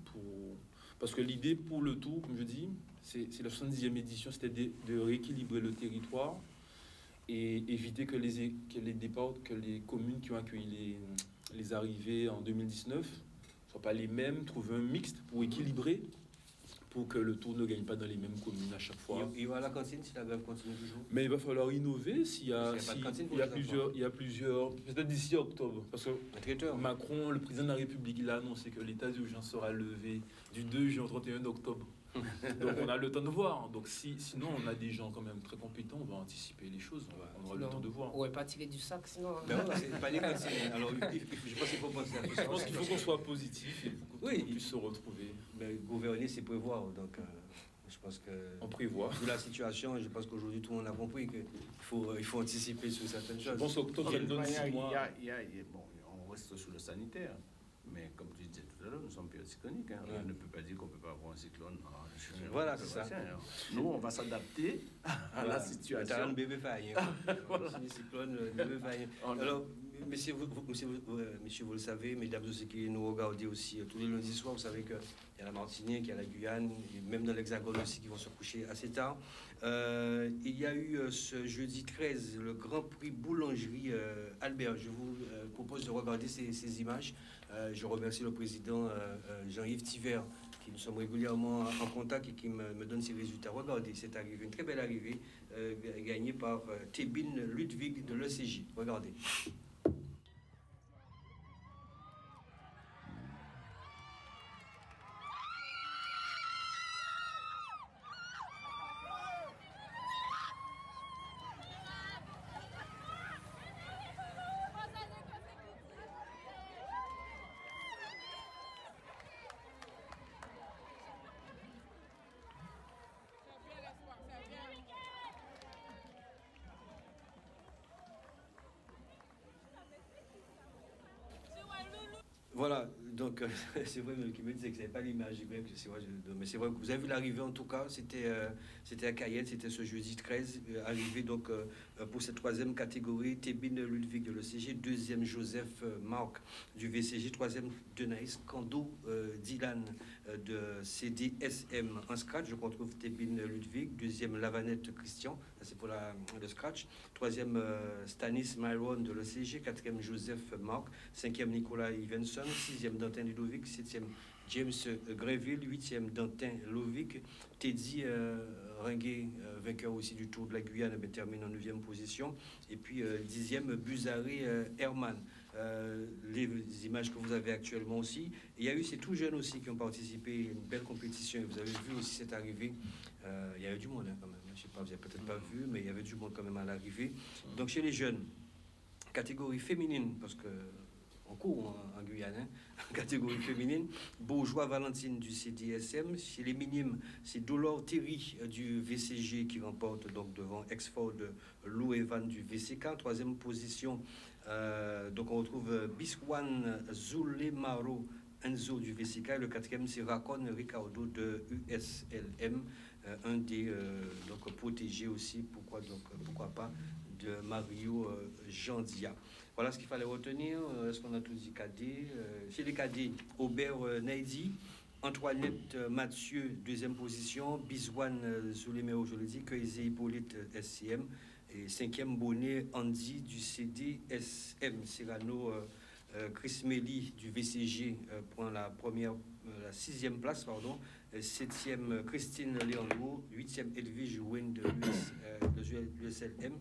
parce que l'idée pour le tour, comme je dis, c'est la 70e édition, c'était de rééquilibrer le territoire et éviter que les communes qui ont accueilli les arrivées en 2019 ne soient pas les mêmes, trouver un mixte pour équilibrer, pour que le tour ne gagne pas dans les mêmes communes à chaque fois. Il va à la cantine si la grève continue toujours. Mais il va falloir innover il y a plusieurs, peut-être d'ici octobre. Parce que Macron, le président de la République, il a annoncé que l'état d'urgence sera levé du 2 juin au 31 octobre. Donc on a le temps de voir. Donc sinon on a des gens quand même très compétents, on va anticiper les choses, on aura le temps de voir. On ne va pas tirer du sac sinon. Mais non, c'est pas les cantines. Alors je pense qu'il faut penser à tout ça. Je pense qu'il faut qu'on soit positif et qu'on puisse se retrouver. Mais gouverner, c'est prévoir. Donc je pense que on prévoit. Vu la situation, je pense qu'aujourd'hui tout le monde a compris qu'il faut anticiper sur certaines choses. Je pense qu'octobre, elle donne 6 mois. On reste sur le sanitaire. Mais comme tu disais tout à l'heure, nous sommes péricycloniques. Hein. On ne peut pas dire qu'on ne peut pas avoir un cyclone. Voilà, c'est ça. Nous, on va s'adapter à la situation. Un bébé faille. Cyclone, bébé faille. Alors, messieurs, vous le savez, mesdames aussi qui nous regardez aussi tous les lundis soirs, vous savez qu'il y a la Martinique, il y a la Guyane, et même dans l'Hexagone aussi qui vont se coucher assez tard. Il y a eu ce jeudi 13 le Grand Prix Boulangerie Albert. Je vous propose de regarder ces images. Je remercie le président Jean-Yves Tivert, qui nous sommes régulièrement en contact et qui me donne ses résultats. Regardez, cette arrivée, une très belle arrivée, gagnée par Tébine Ludwig de l'ECJ. Regardez. Voilà, donc c'est vrai qui me disait que vous n'avez pas l'image, c'est vrai, mais c'est vrai que vous avez vu l'arrivée en tout cas, c'était à Cayenne, c'était ce jeudi 13, arrivé donc pour cette troisième catégorie, Tébine Ludwig de l'ECG, deuxième Joseph Marc du VCG, troisième Denaïs Kando Dylan de CDSM en scratch, je retrouve Tébine Ludwig, deuxième Lavanette Christian, c'est pour le scratch, troisième Stanis Myron de l'ECG, quatrième Joseph Marc, cinquième Nicolas Ivenson, sixième Dantin Ludovic, septième James Greville, huitième Dantin Lovic, Teddy Ringuet, vainqueur aussi du Tour de la Guyane, termine en 9e position, et puis dixième Buzari Herman. Les images que vous avez actuellement aussi. Il y a eu ces tout jeunes aussi qui ont participé à une belle compétition, et vous avez vu aussi cette arrivée. Il y avait du monde quand même, je sais pas, vous n'avez peut-être pas vu, mais il y avait du monde quand même à l'arrivée. Donc chez les jeunes, catégorie féminine, parce que en cours en Guyane, catégorie féminine, Bourgeois Valentine du CDSM. Chez les minimes, c'est Dolore Thierry du VCG qui remporte donc devant Exford Lou Evan du VCK. Troisième position, donc on retrouve Biswan Zulemaro Enzo du VCK. Et le quatrième, c'est Racon Ricardo de USLM, un des donc protégés aussi, pourquoi pas, de Mario Jandia. Voilà ce qu'il fallait retenir. Est-ce qu'on a tout dit cadet? Chez les cadets, Aubert Naidi, Antoinette Mathieu, deuxième position, Biswan Zulemero, je le dis, Keizé Hippolyte SCM, et cinquième Bonnet Andy du CDSM, Cyrano Chris Melly du VCG prend la sixième place, pardon, septième Christine Leandro, huitième Edwige Wen de l'USLM,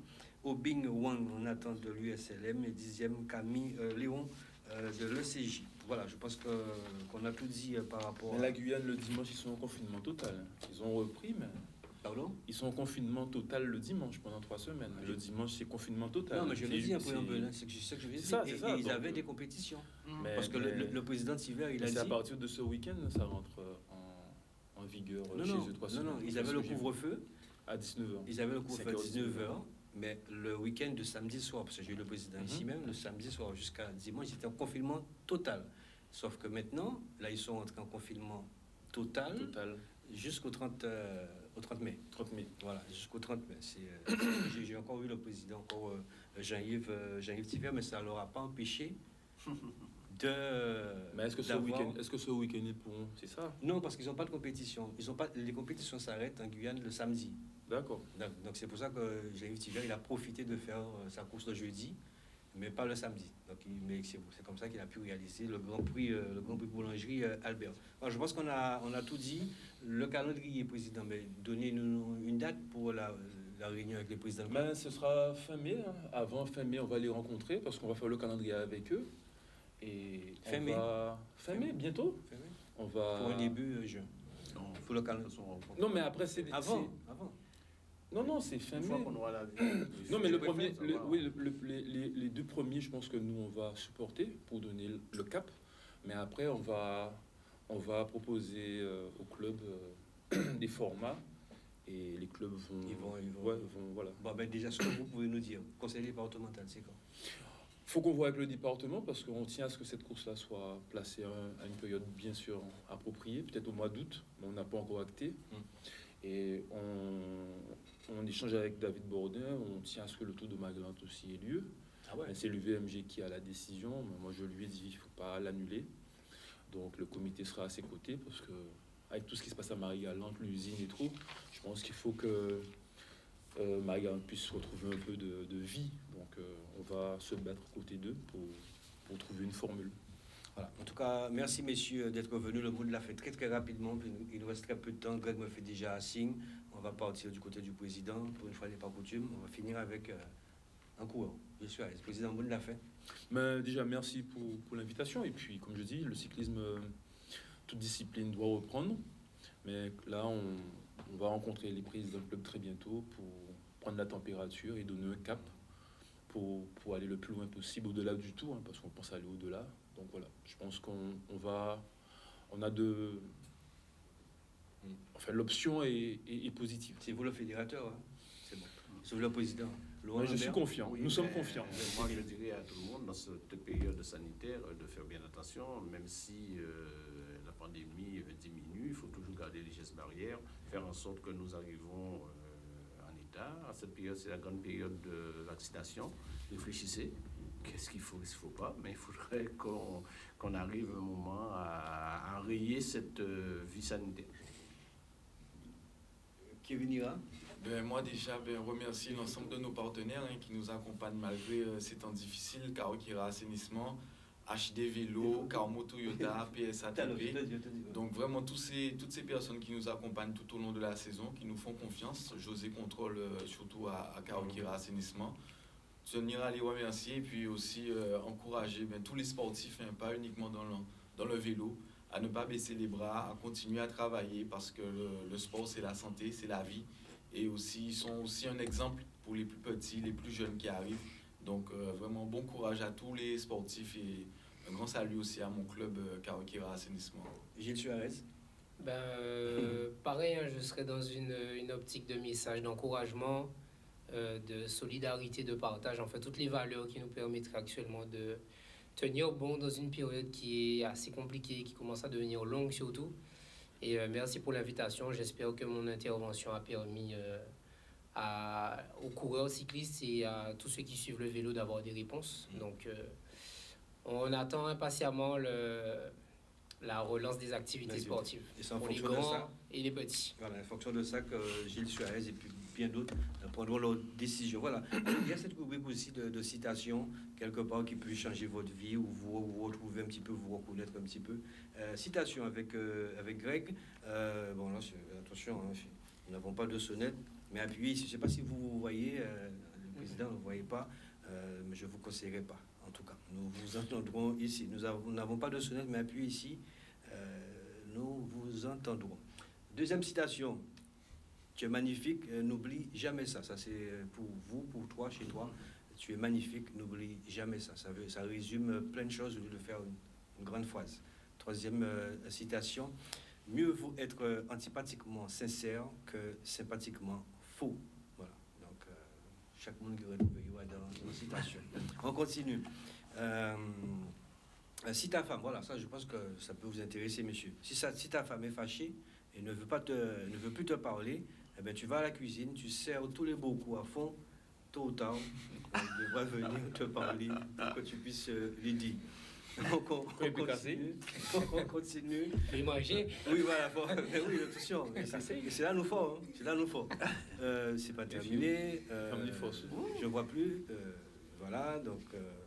Obing Wang en attente de l'USLM et dixième Camille Léon de l'ECJ. Voilà, je pense qu'on a tout dit par rapport à... La Guyane, le dimanche, ils sont en confinement total. Ils ont repris, mais... Pardon? Ils sont en confinement total le dimanche pendant 3 semaines. Le dimanche, c'est confinement total. Non, mais je l'ai dit un préambule, c'est ce que je veux dire. Ça, c'est ça. Ils avaient des compétitions. Parce que le président Thiver, il a dit... C'est à partir de ce week-end, ça rentre en vigueur chez eux 3 semaines. Non, ils avaient le couvre-feu. À 19h. Ils avaient le couvre-feu à 19h. Mais le week-end de samedi soir, parce que j'ai eu le président ici même, le samedi soir jusqu'à dimanche, ils étaient en confinement total. Sauf que maintenant, là, ils sont entrés en confinement total. Jusqu'au 30 mai. 30 mai. Voilà, jusqu'au 30 mai. J'ai encore eu le président, encore Jean-Yves Thiver, mais ça ne leur a pas empêché de... Mais est-ce que ce week-end, ils pourront... C'est ça? Non, parce qu'ils n'ont pas de compétition. Les compétitions s'arrêtent en Guyane le samedi. D'accord. Donc c'est pour ça que Jean-Yves Thiver, il a profité de faire sa course le jeudi, mais pas le samedi. Donc, c'est comme ça qu'il a pu réaliser le Grand Prix Boulangerie Albert. Alors, je pense qu'on a tout dit. Le calendrier, président, mais donnez-nous une date pour la réunion avec les présidents. Ben, ce sera fin mai. Hein. Avant fin mai, on va les rencontrer parce qu'on va faire le calendrier avec eux. Et fin mai, bientôt. Fin mai. On va... Pour un début juin. Non, pour le calendrier. Non, mais après, c'est... Avant. Non, c'est fin mai. Non, mais les 2 premiers, je pense que nous, on va supporter pour donner le cap. Mais après, on va proposer au club des formats et les clubs vont... Ils vont voilà. Bon, ben déjà, ce que vous pouvez nous dire, conseil départemental, c'est quoi? Il faut qu'on voit avec le département parce qu'on tient à ce que cette course-là soit placée à une période bien sûr appropriée, peut-être au mois d'août, mais on n'a pas encore acté. Et on échange avec David Bourdin, on tient à ce que le Tour de Marie-Galante aussi ait lieu. Ah ouais. C'est l'UVMG qui a la décision, mais moi je lui ai dit il ne faut pas l'annuler. Donc le comité sera à ses côtés parce que avec tout ce qui se passe à Marie-Galante, l'usine et tout, je pense qu'il faut que Marie-Galante puisse retrouver un peu de vie. Donc on va se battre aux côtés d'eux pour trouver une formule. Voilà. En tout cas, merci messieurs d'être venus. Le monde l'a fait très très rapidement. Il nous reste très peu de temps. Greg me fait déjà un signe. On va partir du côté du président. Pour une fois n'est pas coutume. On va finir avec un coureur. Je suis à l'aise. Le président Monde l'a fait. Mais déjà, merci pour l'invitation. Et puis, comme je dis, le cyclisme, toute discipline doit reprendre. Mais là, on va rencontrer les présidents du club très bientôt pour prendre la température et donner un cap pour aller le plus loin possible au-delà du Tour, hein, parce qu'on pense aller au-delà. Donc voilà, je pense on a enfin, l'option est positive. C'est vous le fédérateur, hein. C'est bon. C'est vous le président. Laurent Je suis Lambert. confiant. Oui, Nous sommes mais confiants. Moi, je dirais à tout le monde, dans cette période sanitaire, de faire bien attention, même si la pandémie diminue, il faut toujours garder les gestes barrières, faire en sorte que nous arrivons en état. À cette période, c'est la grande période de vaccination. Réfléchissez, qu'est-ce qu'il faut, qu'est-ce qu'il ne faut pas, mais il faudrait qu'on arrive un moment à enrayer cette vie sanitaire. Kevin Ira. Ben, moi déjà, remercier l'ensemble de nos partenaires qui nous accompagnent malgré ces temps difficiles, Kawakira Assainissement, HD Vélo, Carmo Toyota, PSATP. Donc vraiment toutes ces personnes qui nous accompagnent tout au long de la saison, qui nous font confiance. José contrôle surtout à Kawakira Assainissement. Tenir à les remercier et puis aussi encourager tous les sportifs, pas uniquement dans le vélo, à ne pas baisser les bras, à continuer à travailler parce que le sport c'est la santé, c'est la vie. Et aussi, ils sont aussi un exemple pour les plus petits, les plus jeunes qui arrivent. Donc, vraiment, bon courage à tous les sportifs et un grand salut aussi à mon club Kawakira Assainissement. Gilles Suarez. Pareil, je serai dans une optique de message, d'encouragement, de solidarité, de partage. En fait, toutes les valeurs qui nous permettraient actuellement de tenir bon dans une période qui est assez compliquée, qui commence à devenir longue surtout. Et merci pour l'invitation. J'espère que mon intervention a permis aux coureurs cyclistes et à tous ceux qui suivent le vélo d'avoir des réponses. Donc, on attend impatiemment la relance des activités sportives pour les grands et les petits. Voilà, en fonction de ça que Gilles Suarez et puis bien d'autres prendront leurs décisions. Voilà. Il y a cette rubrique aussi de citations, quelque part, qui peut changer votre vie ou vous retrouver un petit peu, vous reconnaître un petit peu. Citation avec Greg. Bon, là, attention, nous n'avons pas de sonnette, mais appuyez ici. Je ne sais pas si vous voyez, le président ne voyait pas, mais je ne vous conseillerais pas. En tout cas, nous vous entendrons ici. Nous n'avons pas de sonnette, mais appuyez ici. Nous vous entendrons. Deuxième citation. Tu es magnifique, n'oublie jamais ça. Ça, c'est pour vous, pour toi, chez toi. Tu es magnifique, n'oublie jamais ça. Ça résume plein de choses au lieu de faire une grande phrase. Troisième citation. Mieux vaut être antipathiquement sincère que sympathiquement faux. Voilà. Donc, chaque monde qui retrouvera dans la citation. On continue. Si ta femme, voilà, ça, je pense que ça peut vous intéresser, messieurs. Si ta femme est fâchée et ne veut plus te parler, eh bien, tu vas à la cuisine, tu sers tous les beaux coups à fond, tôt ou tard, elle devra venir te parler pour que tu puisses lui dire. Donc, on continue. Et manger. Oui, voilà. Bon, mais oui, attention. C'est là nous faut. Hein. C'est là nous faut. C'est pas terminé. Je vois plus. Voilà. Donc,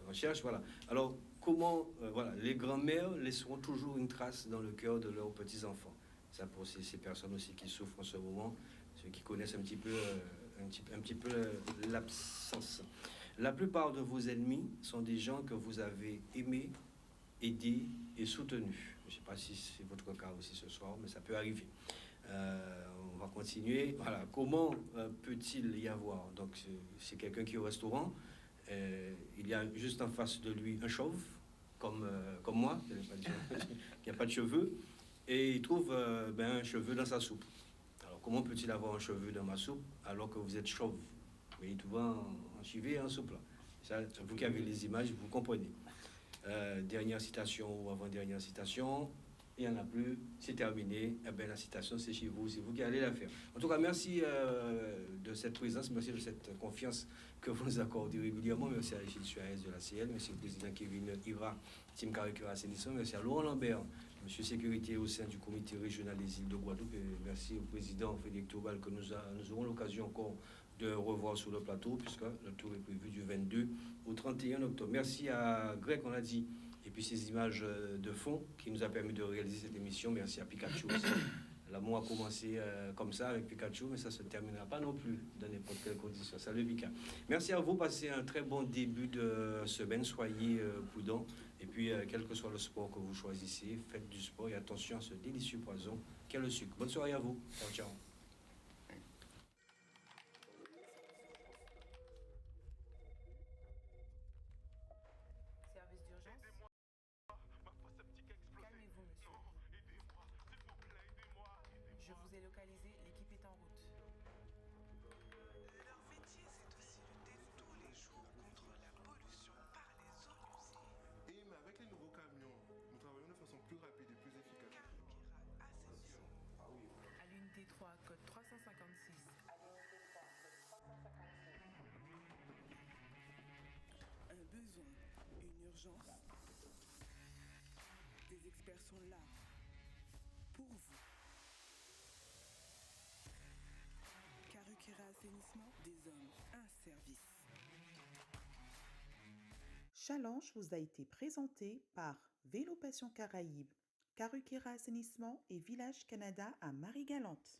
on cherche. Voilà. Alors, comment voilà, les grands-mères laisseront toujours une trace dans le cœur de leurs petits-enfants. Ça pour ces personnes aussi qui souffrent en ce moment, ceux qui connaissent un petit peu l'absence. La plupart de vos ennemis sont des gens que vous avez aimés, aidés et soutenus. Je ne sais pas si c'est votre cas aussi ce soir, mais ça peut arriver. On va continuer. Voilà. Comment peut-il y avoir? Donc, c'est quelqu'un qui est au restaurant. Il y a juste en face de lui un chauve, comme moi, qui n'a pas de cheveux, et il trouve un cheveu dans sa soupe. Alors, comment peut-il avoir un cheveu dans ma soupe alors que vous êtes chauve? Mais tout va en chivé et en soupe, là. Ça, vous qui avez les images, vous comprenez. Dernière citation ou avant-dernière citation, il n'y en a plus, c'est terminé. Eh bien, la citation, c'est chez vous, c'est vous qui allez la faire. En tout cas, merci de cette présence, merci de cette confiance que vous nous accordez régulièrement. Merci à Gilles Suarez de la CL, merci au président Kevin Ira, Team Kawakira Assainissement, merci à Laurent Lambert, monsieur Sécurité au sein du comité régional des îles de Guadeloupe, et merci au président Frédéric Toubal que nous aurons l'occasion encore de revoir sur le plateau, puisque le tour est prévu du 22 au 31 octobre. Merci à Greg, on l'a dit, et puis ces images de fond qui nous a permis de réaliser cette émission. Merci à Pikachu aussi. L'amour a commencé comme ça avec Pikachu, mais ça ne se terminera pas non plus dans n'importe quelle condition. Salut Pika. Merci à vous, passez un très bon début de semaine, soyez prudents, et puis quel que soit le sport que vous choisissez, faites du sport et attention à ce délicieux poison qu'est le sucre. Bonne soirée à vous. Ciao, ciao. Service d'urgence. Calmez-vous, monsieur. Je vous ai localisé, l'équipe est en route. Leur métier, c'est aussi lutter l'unité 3, code 356. Un besoin, une urgence. Des experts sont là pour vous. Karukera Assainissement, des hommes, un service. Challenge vous a été présenté par Vélo Passion Caraïbes, Karukera Assainissement et Village Canada à Marie-Galante.